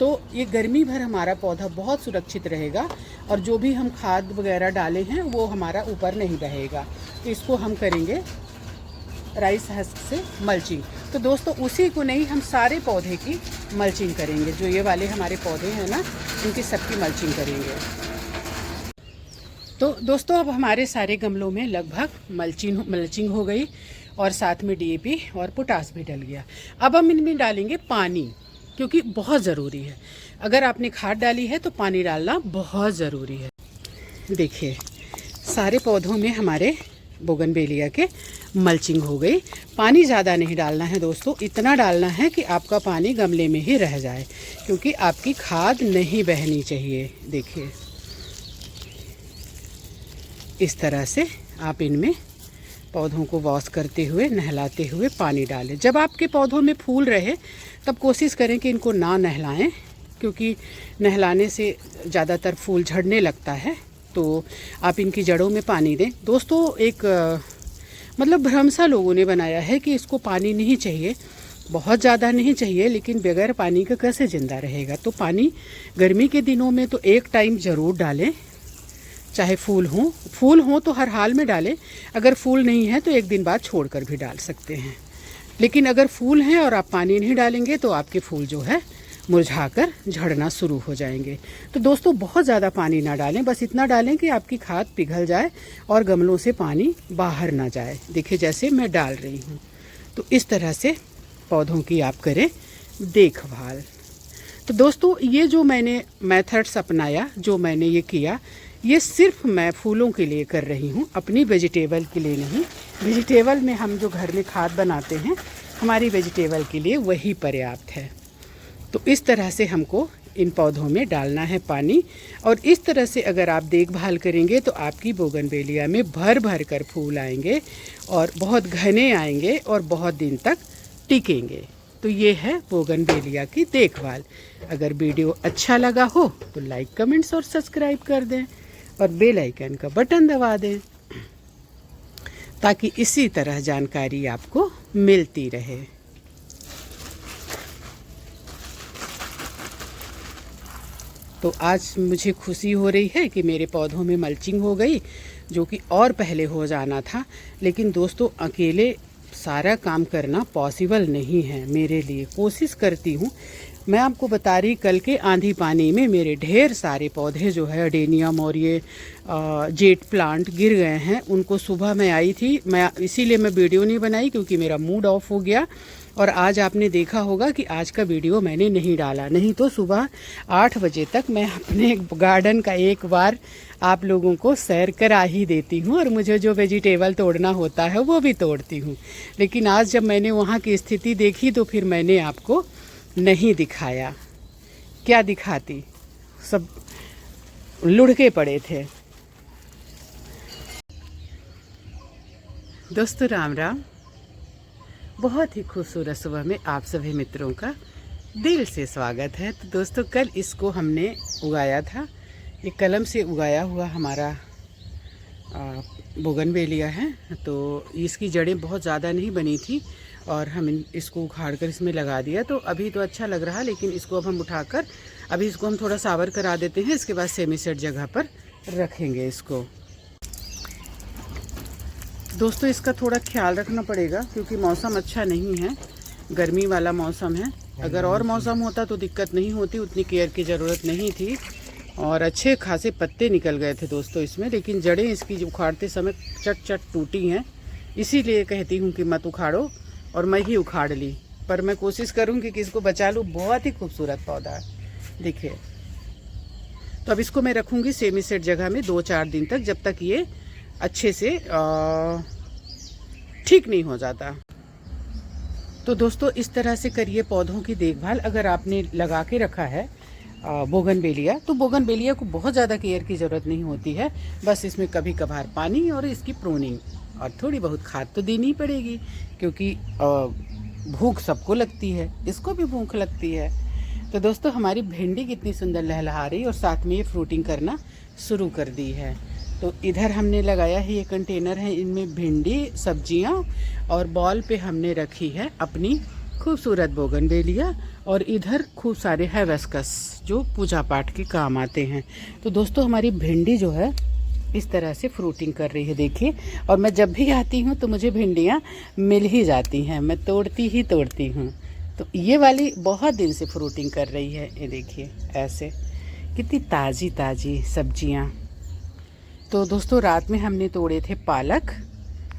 तो ये गर्मी भर हमारा पौधा बहुत सुरक्षित रहेगा, और जो भी हम खाद वगैरह डाले हैं वो हमारा ऊपर नहीं बहेगा। तो इसको हम करेंगे राइस हस्क से मल्चिंग। तो दोस्तों उसी को नहीं, हम सारे पौधे की मल्चिंग करेंगे। जो ये वाले हमारे पौधे हैं ना, इनकी सबकी मल्चिंग करेंगे। तो दोस्तों अब हमारे सारे गमलों में लगभग मल्चिंग हो गई, और साथ में DAP और पोटास भी डल गया। अब हम इनमें डालेंगे पानी, क्योंकि बहुत ज़रूरी है। अगर आपने खाद डाली है तो पानी डालना बहुत ज़रूरी है। देखिए सारे पौधों में हमारे बोगनवेलिया के मल्चिंग हो गई। पानी ज़्यादा नहीं डालना है दोस्तों, इतना डालना है कि आपका पानी गमले में ही रह जाए, क्योंकि आपकी खाद नहीं बहनी चाहिए। देखिए इस तरह से आप इनमें पौधों को वॉश करते हुए, नहलाते हुए पानी डालें। जब आपके पौधों में फूल रहे तब कोशिश करें कि इनको ना नहलाएं, क्योंकि नहलाने से ज़्यादातर फूल झड़ने लगता है। तो आप इनकी जड़ों में पानी दें। दोस्तों एक मतलब भ्रम सा लोगों ने बनाया है कि इसको पानी नहीं चाहिए, बहुत ज़्यादा नहीं चाहिए, लेकिन बगैर पानी का कैसे ज़िंदा रहेगा। तो पानी गर्मी के दिनों में तो एक टाइम ज़रूर डालें, चाहे फूल हो तो हर हाल में डालें। अगर फूल नहीं है तो एक दिन बाद छोड़कर भी डाल सकते हैं। लेकिन अगर फूल हैं और आप पानी नहीं डालेंगे तो आपके फूल जो है मुरझाकर झड़ना शुरू हो जाएंगे। तो दोस्तों बहुत ज़्यादा पानी ना डालें, बस इतना डालें कि आपकी खाद पिघल जाए और गमलों से पानी बाहर ना जाए। देखिए जैसे मैं डाल रही हूँ। तो इस तरह से पौधों की आप करें देखभाल। तो दोस्तों ये जो मैंने मेथड्स अपनाया, जो मैंने ये किया, ये सिर्फ मैं फूलों के लिए कर रही हूँ, अपनी वेजिटेबल के लिए नहीं। वेजिटेबल में हम जो घर में खाद बनाते हैं, हमारी वेजिटेबल के लिए वही पर्याप्त है। तो इस तरह से हमको इन पौधों में डालना है पानी, और इस तरह से अगर आप देखभाल करेंगे तो आपकी बोगनवेलिया में भर भर कर फूल आएंगे और बहुत घने आएंगे और बहुत दिन तक टिकेंगे। तो ये है बोगनवेलिया की देखभाल। अगर वीडियो अच्छा लगा हो तो लाइक, कमेंट्स और सब्सक्राइब कर दें, और बेल आइकन का बटन दबा दें। ताकि इसी तरह जानकारी आपको मिलती रहे। तो आज मुझे खुशी हो रही है कि मेरे पौधों में मल्चिंग हो गई, जो कि और पहले हो जाना था। लेकिन दोस्तों अकेले सारा काम करना पॉसिबल नहीं है मेरे लिए। कोशिश करती हूँ। मैं आपको बता रही, कल के आंधी पानी में मेरे ढेर सारे पौधे जो है अडेनियम और ये जेट प्लांट गिर गए हैं। उनको सुबह मैं आई थी, मैं इसीलिए मैं वीडियो नहीं बनाई क्योंकि मेरा मूड ऑफ हो गया। और आज आपने देखा होगा कि आज का वीडियो मैंने नहीं डाला, नहीं तो सुबह 8 बजे तक मैं अपने गार्डन का एक बार आप लोगों को सैर करा ही देती हूँ। और मुझे जो वेजिटेबल तोड़ना होता है वो भी तोड़ती हूँ। लेकिन आज जब मैंने वहाँ की स्थिति देखी तो फिर मैंने आपको नहीं दिखाया। क्या दिखाती, सब लुढ़के पड़े थे। दोस्तों राम राम। बहुत ही खूबसूरत सुबह में आप सभी मित्रों का दिल से स्वागत है। तो दोस्तों कल इसको हमने उगाया था। ये कलम से उगाया हुआ हमारा बोगनवेलिया है। तो इसकी जड़ें बहुत ज़्यादा नहीं बनी थी और हम इसको उखाड़ कर इसमें लगा दिया। तो अभी तो अच्छा लग रहा, लेकिन इसको अब हम उठाकर अभी इसको हम थोड़ा सावर करा देते हैं। इसके बाद सेमी सेट जगह पर रखेंगे इसको। दोस्तों इसका थोड़ा ख्याल रखना पड़ेगा क्योंकि मौसम अच्छा नहीं है, गर्मी वाला मौसम है। अगर और मौसम होता तो दिक्कत नहीं होती, उतनी केयर की ज़रूरत नहीं थी। और अच्छे खासे पत्ते निकल गए थे दोस्तों इसमें, लेकिन जड़ें इसकी उखाड़ते समय चट चट टूटी हैं। इसीलिए कहती हूँ कि मत उखाड़ो, और मैं ही उखाड़ ली। पर मैं कोशिश करूँगी कि इसको बचा लूँ। बहुत ही खूबसूरत पौधा है, देखिए। तो अब इसको मैं रखूँगी सेमी सेट जगह में 2-4 दिन तक, जब तक ये अच्छे से ठीक नहीं हो जाता। तो दोस्तों इस तरह से करिए पौधों की देखभाल। अगर आपने लगा के रखा है बोगनवेलिया, तो बोगनवेलिया को बहुत ज़्यादा केयर की ज़रूरत नहीं होती है। बस इसमें कभी कभार पानी और इसकी प्रूनिंग और थोड़ी बहुत खाद तो देनी ही पड़ेगी, क्योंकि भूख सबको लगती है, इसको भी भूख लगती है। तो दोस्तों हमारी भिंडी कितनी सुंदर लहलहा रही और साथ में ये फ्रूटिंग करना शुरू कर दी है। तो इधर हमने लगाया है, ये कंटेनर है, इनमें भिंडी सब्जियां, और बॉल पे हमने रखी है अपनी खूबसूरत बोगनवेलिया। और इधर खूब सारे हाइबिस्कस जो पूजा पाठ के काम आते हैं। तो दोस्तों हमारी भिंडी जो है इस तरह से फ्रूटिंग कर रही है, देखिए। और मैं जब भी आती हूँ तो मुझे भिंडियाँ मिल ही जाती हैं, मैं तोड़ती ही तोड़ती हूँ। तो ये वाली बहुत दिन से फ्रूटिंग कर रही है, ये देखिए ऐसे कितनी ताज़ी ताज़ी सब्जियाँ। तो दोस्तों रात में हमने तोड़े थे पालक,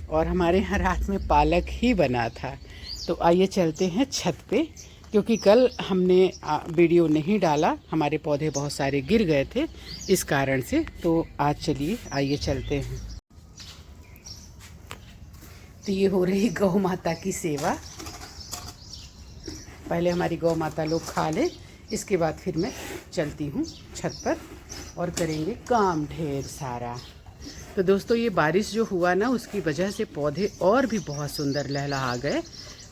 और हमारे यहाँ रात में पालक ही बना था। तो आइए चलते हैं छत पे, क्योंकि कल हमने वीडियो नहीं डाला, हमारे पौधे बहुत सारे गिर गए थे इस कारण से। तो आज चलिए आइए चलते हैं। तो ये हो रही गौ माता की सेवा। पहले हमारी गौ माता लोग खा ले, इसके बाद फिर मैं चलती हूँ छत पर और करेंगे काम ढेर सारा। तो दोस्तों ये बारिश जो हुआ ना, उसकी वजह से पौधे और भी बहुत सुंदर लहलहा गए।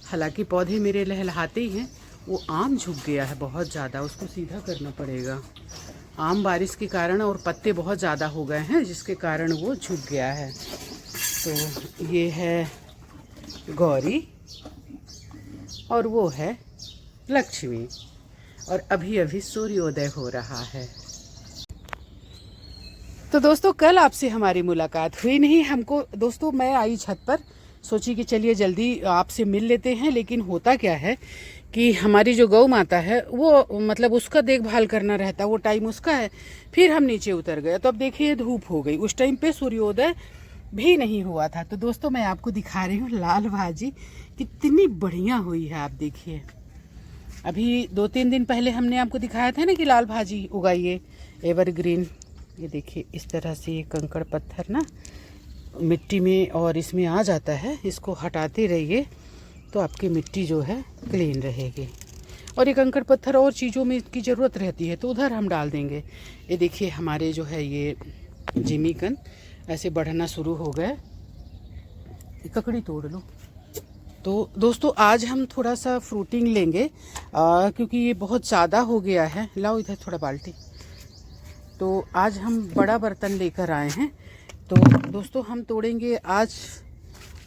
हालांकि पौधे मेरे लहलहाते ही हैं। वो आम झुक गया है बहुत ज़्यादा, उसको सीधा करना पड़ेगा। आम बारिश के कारण और पत्ते बहुत ज़्यादा हो गए हैं, जिसके कारण वो झुक गया है। तो ये है गौरी और वो है लक्ष्मी, और अभी अभी सूर्योदय हो रहा है। तो दोस्तों कल आपसे हमारी मुलाकात हुई नहीं। हमको दोस्तों मैं आई छत पर, सोची कि चलिए जल्दी आपसे मिल लेते हैं। लेकिन होता क्या है कि हमारी जो गौ माता है वो मतलब उसका देखभाल करना रहता है, वो टाइम उसका है। फिर हम नीचे उतर गए तो अब देखिए धूप हो गई, उस टाइम पे सूर्योदय भी नहीं हुआ था। तो दोस्तों मैं आपको दिखा रही हूँ लाल भाजी कितनी बढ़िया हुई है, आप देखिए। अभी 2-3 दिन पहले हमने आपको दिखाया था ना कि लाल भाजी उगाइए एवरग्रीन। ये देखिए इस तरह से ये कंकड़ पत्थर ना मिट्टी में और इसमें आ जाता है, इसको हटाते रहिए तो आपकी मिट्टी जो है क्लीन रहेगी। और ये कंकड़ पत्थर और चीज़ों में इसकी ज़रूरत रहती है तो उधर हम डाल देंगे। ये देखिए हमारे जो है ये जिमीकन ऐसे बढ़ना शुरू हो गए। ककड़ी तोड़ लो। तो दोस्तों आज हम थोड़ा सा फ्रूटिंग लेंगे क्योंकि ये बहुत ज़्यादा हो गया है। लाओ इधर थोड़ा बाल्टी। तो आज हम बड़ा बर्तन लेकर आए हैं। तो दोस्तों हम तोड़ेंगे आज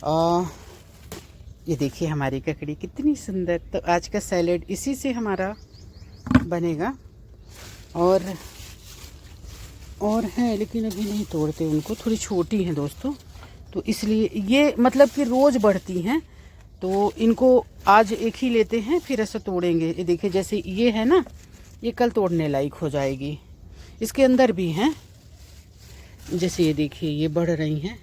ये देखिए हमारी ककड़ी कितनी सुंदर। तो आज का सैलेड इसी से हमारा बनेगा। और है लेकिन अभी नहीं तोड़ते उनको, थोड़ी छोटी हैं दोस्तों, तो इसलिए ये मतलब कि रोज़ बढ़ती हैं, तो इनको आज एक ही लेते हैं फिर ऐसा तोड़ेंगे। ये देखिए जैसे ये है ना, ये कल तोड़ने लायक हो जाएगी। इसके अंदर भी हैं, जैसे ये देखिए ये बढ़ रही हैं।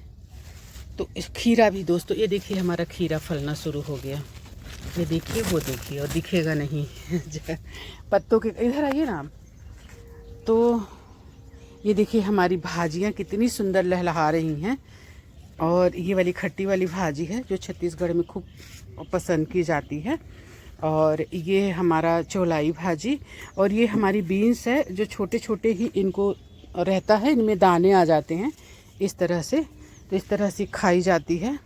तो इस खीरा भी दोस्तों, ये देखिए हमारा खीरा फलना शुरू हो गया। ये देखिए, वो देखिए, और दिखेगा नहीं पत्तों के, इधर आइए ना। तो ये देखिए हमारी भाजियाँ कितनी सुंदर लहलहा रही हैं। और ये वाली खट्टी वाली भाजी है जो छत्तीसगढ़ में खूब पसंद की जाती है। और ये हमारा चौलाई भाजी, और ये हमारी बीन्स है जो छोटे छोटे ही इनको रहता है, इनमें दाने आ जाते हैं इस तरह से, तो इस तरह से खाई जाती है।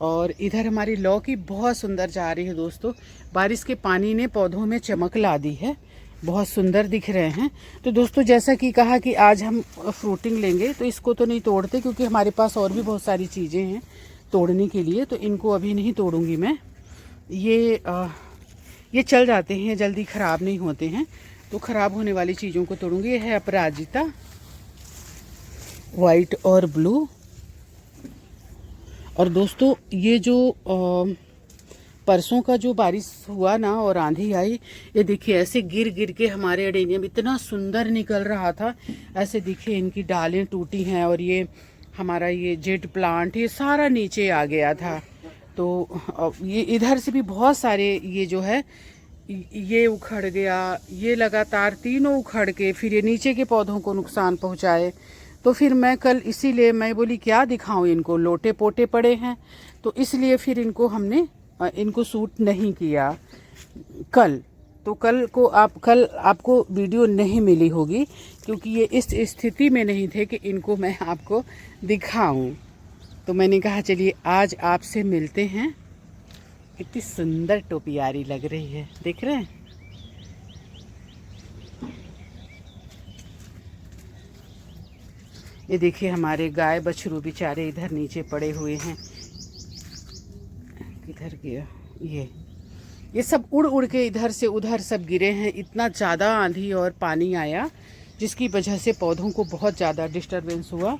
और इधर हमारी लौकी बहुत सुंदर जा रही है दोस्तों, बारिश के पानी ने पौधों में चमक ला दी है, बहुत सुंदर दिख रहे हैं। तो दोस्तों जैसा कि कहा कि आज हम फ्रूटिंग लेंगे, तो इसको तो नहीं तोड़ते क्योंकि हमारे पास और भी बहुत सारी चीज़ें हैं तोड़ने के लिए, तो इनको अभी नहीं तोड़ूंगी मैं। ये चल जाते हैं, जल्दी ख़राब नहीं होते हैं, तो ख़राब होने वाली चीज़ों को तोड़ूंगी। ये है अपराजिता, वाइट और ब्लू। और दोस्तों ये जो परसों का जो बारिश हुआ ना और आंधी आई, ये देखिए ऐसे गिर गिर के हमारे एडेनियम इतना सुंदर निकल रहा था। ऐसे देखिए इनकी डालें टूटी हैं, और ये हमारा ये जेट प्लांट ये सारा नीचे आ गया था। तो ये इधर से भी बहुत सारे ये जो है ये उखड़ गया, ये लगातार तीनों उखड़ के फिर ये नीचे के पौधों को नुकसान पहुंचाए। तो फिर मैं कल इसीलिए मैं बोली क्या दिखाऊं इनको, लोटे पोटे पड़े हैं, तो इसलिए फिर इनको शूट नहीं किया कल। तो कल आपको वीडियो नहीं मिली होगी क्योंकि ये इस स्थिति में नहीं थे कि इनको मैं आपको दिखाऊं। तो मैंने कहा चलिए आज आपसे मिलते हैं। कितनी सुंदर टोपियारी लग रही है, देख रहे हैं। ये देखिए हमारे गाय बछरू बेचारे इधर नीचे पड़े हुए हैं। किधर गया ये सब उड़ उड़ के इधर से उधर सब गिरे हैं। इतना ज़्यादा आंधी और पानी आया जिसकी वजह से पौधों को बहुत ज़्यादा डिस्टरबेंस हुआ,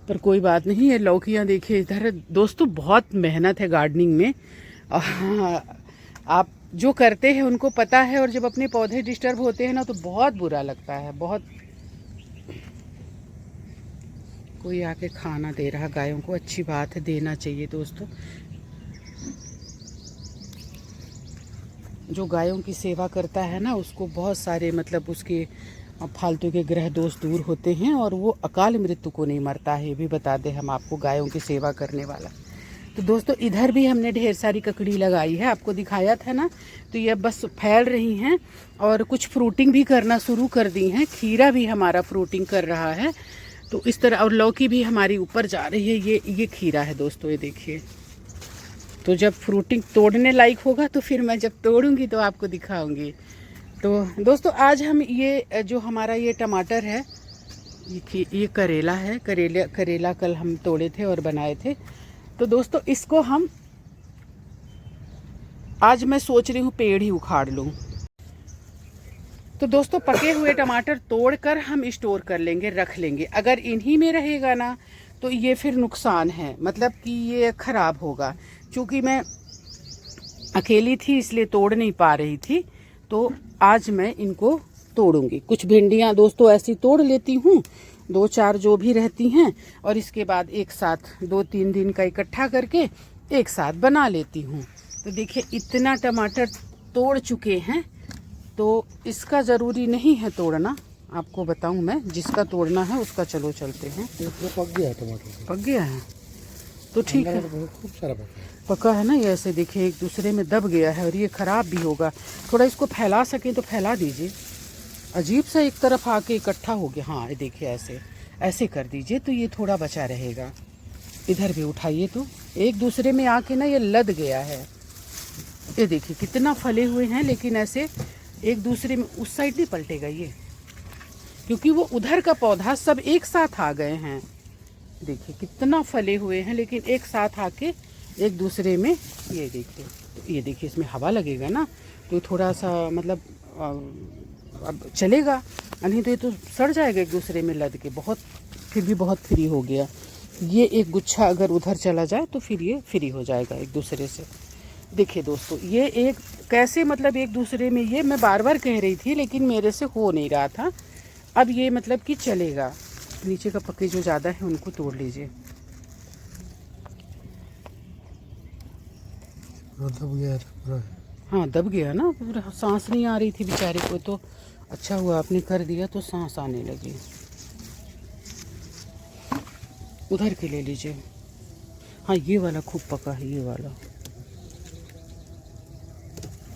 पर कोई बात नहीं। ये लौकियाँ देखिए इधर दोस्तों, बहुत मेहनत है गार्डनिंग में। आप जो करते हैं उनको पता है, और जब अपने पौधे डिस्टर्ब होते हैं ना तो बहुत बुरा लगता है, बहुत। कोई आके खाना दे रहा गायों को, अच्छी बात है, देना चाहिए दोस्तों। जो गायों की सेवा करता है ना उसको बहुत सारे मतलब उसके फालतू के ग्रह दोष दूर होते हैं, और वो अकाल मृत्यु को नहीं मरता है। ये भी बता दें हम आपको, गायों की सेवा करने वाला। तो दोस्तों इधर भी हमने ढेर सारी ककड़ी लगाई है, आपको दिखाया था ना। तो ये बस फैल रही हैं और कुछ फ्रूटिंग भी करना शुरू कर दी हैं। खीरा भी हमारा फ्रूटिंग कर रहा है, तो इस तरह। और लौकी भी हमारी ऊपर जा रही है। ये खीरा है दोस्तों, ये देखिए। तो जब फ्रूटिंग तोड़ने लायक होगा तो फिर मैं जब तोड़ूंगी तो आपको दिखाऊंगी। तो दोस्तों आज हम ये जो हमारा ये टमाटर है, ये करेला है। करेला कल हम तोड़े थे और बनाए थे। तो दोस्तों इसको हम आज मैं सोच रही हूँ पेड़ ही उखाड़ लूँ। तो दोस्तों पके हुए टमाटर तोड़कर हम स्टोर कर लेंगे, रख लेंगे। अगर इन्हीं में रहेगा ना तो ये फिर नुकसान है, मतलब कि ये ख़राब होगा। चूँकि मैं अकेली थी इसलिए तोड़ नहीं पा रही थी, तो आज मैं इनको तोड़ूंगी। कुछ भिंडियाँ दोस्तों ऐसी तोड़ लेती हूँ, 2-4 जो भी रहती हैं, और इसके बाद एक साथ 2-3 दिन का इकट्ठा करके एक साथ बना लेती हूँ। तो देखिए इतना टमाटर तोड़ चुके हैं, तो इसका ज़रूरी नहीं है तोड़ना। आपको बताऊं मैं, जिसका तोड़ना है उसका चलो चलते हैं। ये पक गया है टमाटर, पक गया है तो ठीक है, खूब सारा पका है ना। ये ऐसे देखिए एक दूसरे में दब गया है और ये ख़राब भी होगा। थोड़ा इसको फैला सकें तो फैला दीजिए। अजीब सा एक तरफ आके इकट्ठा हो गया। हाँ ये देखिए ऐसे कर दीजिए तो ये थोड़ा बचा रहेगा। इधर भी उठाइए तो एक दूसरे में आके ना ये लद गया है। ये देखिए कितना फले हुए हैं, लेकिन ऐसे एक दूसरे में। उस साइड नहीं पलटेगा ये, क्योंकि वो उधर का पौधा सब एक साथ आ गए हैं। देखिए कितना फले हुए हैं, लेकिन एक साथ आके एक दूसरे में, ये देखिए, ये देखिए इसमें हवा लगेगा ना तो थोड़ा सा मतलब अब चलेगा, नहीं तो ये तो सड़ जाएगा एक दूसरे में लद के। बहुत फिर भी बहुत फ्री हो गया। ये एक गुच्छा अगर उधर चला जाए तो फिर ये फ्री हो जाएगा एक दूसरे से। देखिए दोस्तों, ये एक कैसे मतलब एक दूसरे में, ये मैं बार बार कह रही थी लेकिन मेरे से हो नहीं रहा था। अब ये मतलब कि चलेगा। नीचे का पक्के जो ज़्यादा है उनको तोड़ लीजिए। दब गया था पूरा। हाँ दब गया ना पूरा, सांस नहीं आ रही थी बेचारे को, तो अच्छा हुआ आपने कर दिया तो सांस आने लगी। उधर के ले लीजिए। हाँ ये वाला खूब पका है, ये वाला।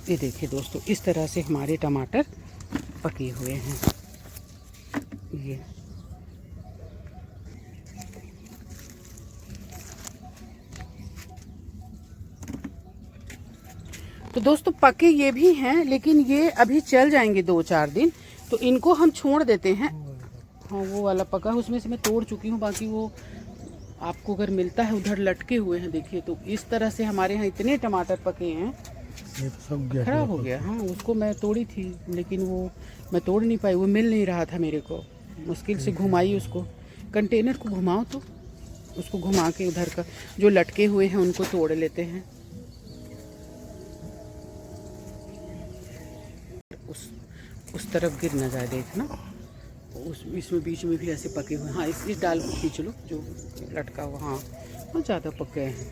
ये देखिए दोस्तों, इस तरह से हमारे टमाटर पके हुए हैं। ये तो दोस्तों पके ये भी हैं, लेकिन ये अभी चल जाएंगे 2-4 दिन, तो इनको हम छोड़ देते हैं। हाँ वो वाला पका है, उसमें से मैं तोड़ चुकी हूँ, बाकी वो आपको अगर मिलता है उधर लटके हुए हैं। देखिए तो इस तरह से हमारे यहाँ इतने टमाटर पके हैं, ये तो सब गया, खराब हो गया। हाँ उसको मैं तोड़ी थी लेकिन वो मैं तोड़ नहीं पाई, वो मिल नहीं रहा था मेरे को। मुश्किल से घुमाई उसको, कंटेनर को घुमाओ तो उसको घुमा के उधर का जो लटके हुए हैं उनको तोड़ लेते हैं। उस तरफ गिर ना जाए, देखना उस इसमें बीच में भी ऐसे पके हुए। हाँ इस डाल को खींच लो जो लटका हुआ। हाँ वो ज़्यादा पके हैं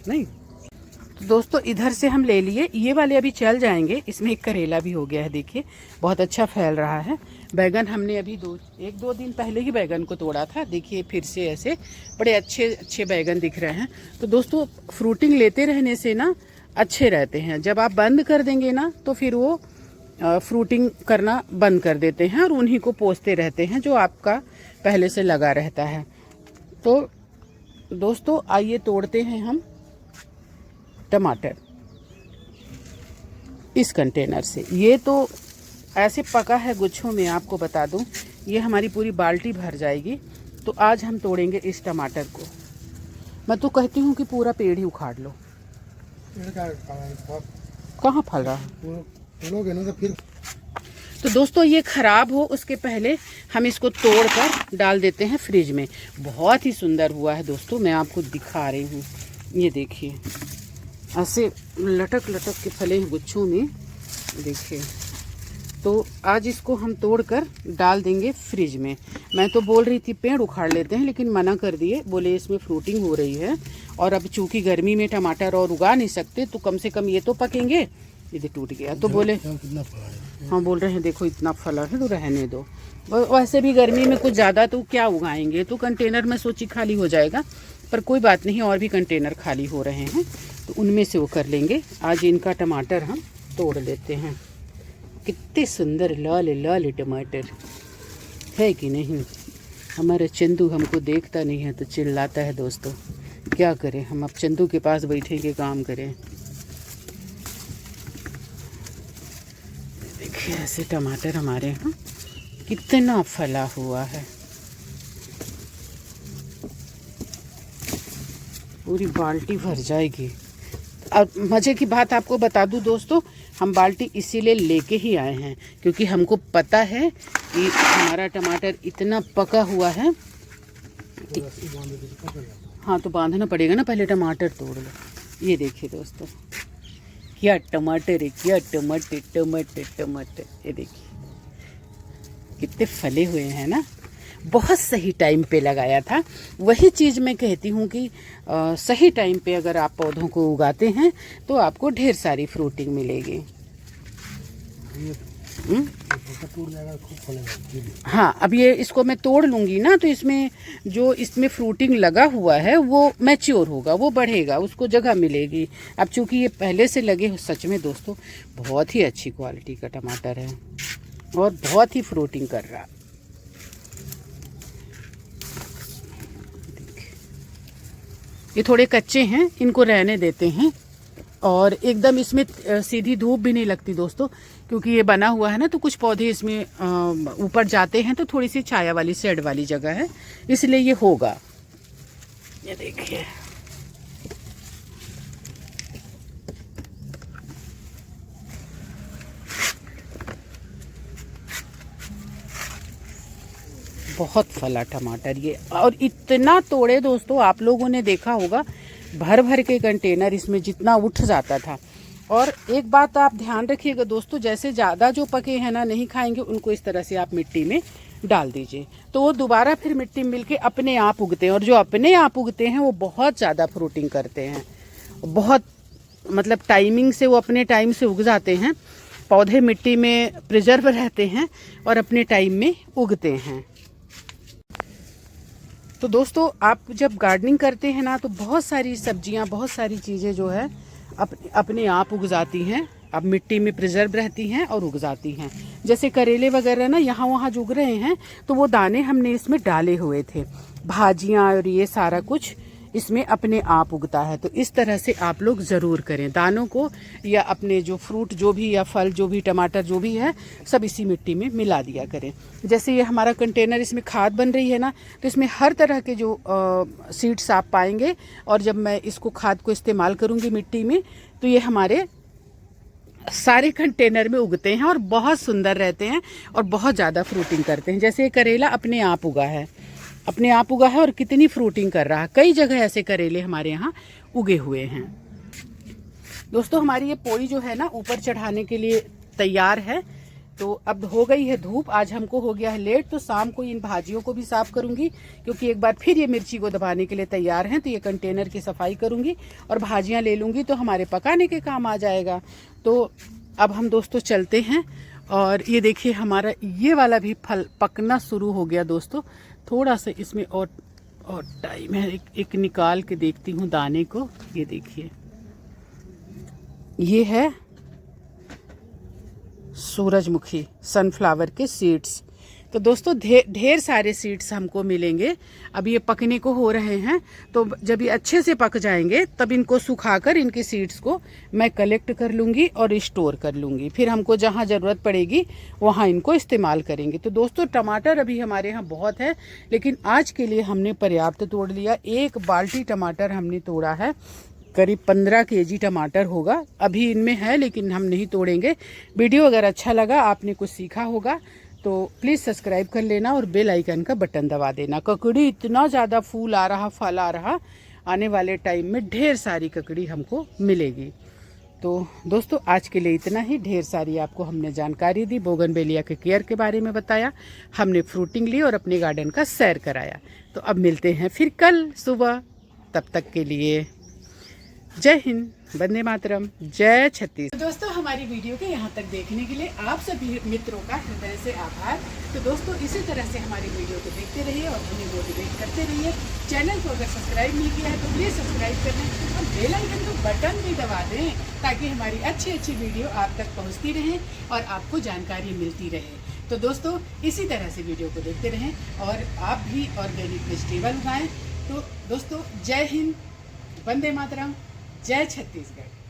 नहीं। तो दोस्तों इधर से हम ले लिए, ये वाले अभी चल जाएंगे। इसमें एक करेला भी हो गया है, देखिए बहुत अच्छा फैल रहा है। बैगन हमने अभी 1-2 दिन पहले ही बैगन को तोड़ा था, देखिए फिर से ऐसे बड़े अच्छे बैगन दिख रहे हैं। तो दोस्तों फ्रूटिंग लेते रहने से ना अच्छे रहते हैं। जब आप बंद कर देंगे ना तो फिर वो फ्रूटिंग करना बंद कर देते हैं और उन्हीं को पोसते रहते हैं जो आपका पहले से लगा रहता है। तो दोस्तों आइए तोड़ते हैं हम टमाटर इस कंटेनर से। ये तो ऐसे पका है गुच्छों में, आपको बता दूं ये हमारी पूरी बाल्टी भर जाएगी। तो आज हम तोड़ेंगे इस टमाटर को। मैं तो कहती हूँ कि पूरा पेड़ ही उखाड़ लो। कहाँ फल रहा है? तोड़ोगे ना तो फिर। तो दोस्तों ये खराब हो उसके पहले हम इसको तोड़कर डाल देते हैं फ्रिज में। बहुत ही सुंदर हुआ है दोस्तों, मैं आपको दिखा रही हूँ। ये देखिए ऐसे लटक लटक के फले हैं गुच्छों में, देखिए। तो आज इसको हम तोड़कर डाल देंगे फ्रिज में। मैं तो बोल रही थी पेड़ उखाड़ लेते हैं, लेकिन मना कर दिए, बोले इसमें फ्रूटिंग हो रही है और अब चूंकि गर्मी में टमाटर और उगा नहीं सकते तो कम से कम ये तो पकेंगे। ये टूट गया तो बोले हाँ, बोल रहे हैं देखो इतना फला है तो रहने दो। वैसे भी गर्मी में कुछ ज़्यादा तो क्या उगाएंगे, तो कंटेनर में सोची खाली हो जाएगा, पर कोई बात नहीं, और भी कंटेनर खाली हो रहे हैं तो उनमें से वो कर लेंगे। आज इनका टमाटर हम तोड़ लेते हैं। कितने सुंदर लाल लाल टमाटर है कि नहीं। हमारा चंदू हमको देखता नहीं है तो चिल्लाता है दोस्तों, क्या करें हम, अब चंदू के पास बैठेंगे काम करें। देखिए ऐसे टमाटर हमारे यहाँ कितना फला हुआ है, पूरी बाल्टी भर जाएगी। और मज़े की बात आपको बता दूं दोस्तों, हम बाल्टी इसीलिए लेके ही आए हैं क्योंकि हमको पता है कि हमारा टमाटर इतना पका हुआ है। हाँ तो बांधना पड़ेगा ना, पहले टमाटर तोड़ लो। ये देखिए दोस्तों क्या टमाटर है, क्या टमाटर टमाटर टमाटर। ये देखिए कितने फले हुए हैं ना, बहुत सही टाइम पे लगाया था। वही चीज़ मैं कहती हूँ कि सही टाइम पे अगर आप पौधों को उगाते हैं तो आपको ढेर सारी फ्रूटिंग मिलेगी। हाँ अब ये इसको मैं तोड़ लूँगी ना तो इसमें जो इसमें फ्रूटिंग लगा हुआ है वो मैच्योर होगा, वो बढ़ेगा, उसको जगह मिलेगी। अब चूँकि ये पहले से लगे, सच में दोस्तों बहुत ही अच्छी क्वालिटी का टमाटर है और बहुत ही फ्रूटिंग कर रहा। ये थोड़े कच्चे हैं, इनको रहने देते हैं। और एकदम इसमें सीधी धूप भी नहीं लगती दोस्तों, क्योंकि ये बना हुआ है ना तो कुछ पौधे इसमें ऊपर जाते हैं तो थोड़ी सी छाया वाली शेड वाली जगह है, इसलिए ये होगा। ये देखिए बहुत फला टमाटर ये, और इतना तोड़े दोस्तों, आप लोगों ने देखा होगा भर भर के कंटेनर इसमें जितना उठ जाता था। और एक बात आप ध्यान रखिएगा दोस्तों, जैसे ज़्यादा जो पके हैं ना नहीं खाएंगे, उनको इस तरह से आप मिट्टी में डाल दीजिए तो वो दोबारा फिर मिट्टी में मिलके अपने आप उगते हैं। और जो अपने आप उगते हैं वो बहुत ज़्यादा फ्रूटिंग करते हैं, बहुत मतलब टाइमिंग से वो अपने टाइम से उग जाते हैं। पौधे मिट्टी में प्रिजर्व रहते हैं और अपने टाइम में उगते हैं। तो दोस्तों आप जब गार्डनिंग करते हैं ना तो बहुत सारी सब्जियां, बहुत सारी चीज़ें जो है अपने आप उग जाती हैं, अब मिट्टी में प्रिजर्व रहती हैं और उग जाती हैं। जैसे करेले वगैरह ना यहाँ वहाँ जो उग रहे हैं तो वो दाने हमने इसमें डाले हुए थे। भाजियाँ और ये सारा कुछ इसमें अपने आप उगता है। तो इस तरह से आप लोग ज़रूर करें, दानों को या अपने जो फ्रूट जो भी या फल जो भी टमाटर जो भी है सब इसी मिट्टी में मिला दिया करें। जैसे ये हमारा कंटेनर, इसमें खाद बन रही है ना, तो इसमें हर तरह के जो सीड्स आप पाएंगे। और जब मैं इसको खाद को इस्तेमाल करूँगी मिट्टी में तो ये हमारे सारे कंटेनर में उगते हैं और बहुत सुंदर रहते हैं और बहुत ज़्यादा फ्रूटिंग करते हैं। जैसे ये करेला अपने आप उगा है, अपने आप उगा है और कितनी फ्रूटिंग कर रहा है। कई जगह ऐसे करेले हमारे यहाँ उगे हुए हैं। दोस्तों हमारी ये पोई जो है ना ऊपर चढ़ाने के लिए तैयार है। तो अब हो गई है धूप, आज हमको हो गया है लेट, तो शाम को इन भाजियों को भी साफ करूंगी क्योंकि एक बार फिर ये मिर्ची को दबाने के लिए तैयार हैं। तो ये कंटेनर की सफाई करूंगी और भाजियां ले लूंगी तो हमारे पकाने के काम आ जाएगा। तो अब हम दोस्तों चलते हैं। और ये देखिए हमारा ये वाला भी फल पकना शुरू हो गया दोस्तों। थोड़ा सा इसमें और टाइम है, एक निकाल के देखती हूँ दाने को। ये देखिए ये है सूरजमुखी सनफ्लावर के सीड्स। तो दोस्तों ढेर सारे सीड्स हमको मिलेंगे। अब ये पकने को हो रहे हैं, तो जब ये अच्छे से पक जाएंगे तब इनको सुखाकर इनके सीड्स को मैं कलेक्ट कर लूँगी और स्टोर कर लूँगी। फिर हमको जहाँ ज़रूरत पड़ेगी वहाँ इनको इस्तेमाल करेंगे। तो दोस्तों टमाटर अभी हमारे यहाँ बहुत है, लेकिन आज के लिए हमने पर्याप्त तोड़ लिया। 1 बाल्टी टमाटर हमने तोड़ा है, करीब 15 केजी टमाटर होगा। अभी इनमें है लेकिन हम नहीं तोड़ेंगे। वीडियो अगर अच्छा लगा, आपने कुछ सीखा होगा तो प्लीज़ सब्सक्राइब कर लेना और बेल आइकन का बटन दबा देना। ककड़ी इतना ज़्यादा फूल आ रहा, फल आ रहा, आने वाले टाइम में ढेर सारी ककड़ी हमको मिलेगी। तो दोस्तों आज के लिए इतना ही। ढेर सारी आपको हमने जानकारी दी, बोगनवेलिया के केयर के बारे में बताया, हमने फ्रूटिंग ली और अपने गार्डन का सैर कराया। तो अब मिलते हैं फिर कल सुबह, तब तक के लिए जय हिंद, वंदे मातरम, जय छत्तीस। दोस्तों हमारी वीडियो के यहाँ तक देखने के लिए आप सभी मित्रों का हृदय से आभार। तो दोस्तों इसी तरह से हमारी वीडियो को देखते रहिए और हमें मोटिवेट करते रहिए। चैनल को अगर सब्सक्राइब नहीं किया है तो प्लीज़ सब्सक्राइब कर लें और बेल आइकन को बटन भी दबा दें ताकि हमारी अच्छी वीडियो आप तक पहुँचती रहे और आपको जानकारी मिलती रहे। तो दोस्तों इसी तरह से वीडियो को देखते रहें और आप भी ऑर्गेनिक वेजिटेबल उगाएं। तो दोस्तों जय हिंद, वंदे मातरम, जय छत्तीसगढ़।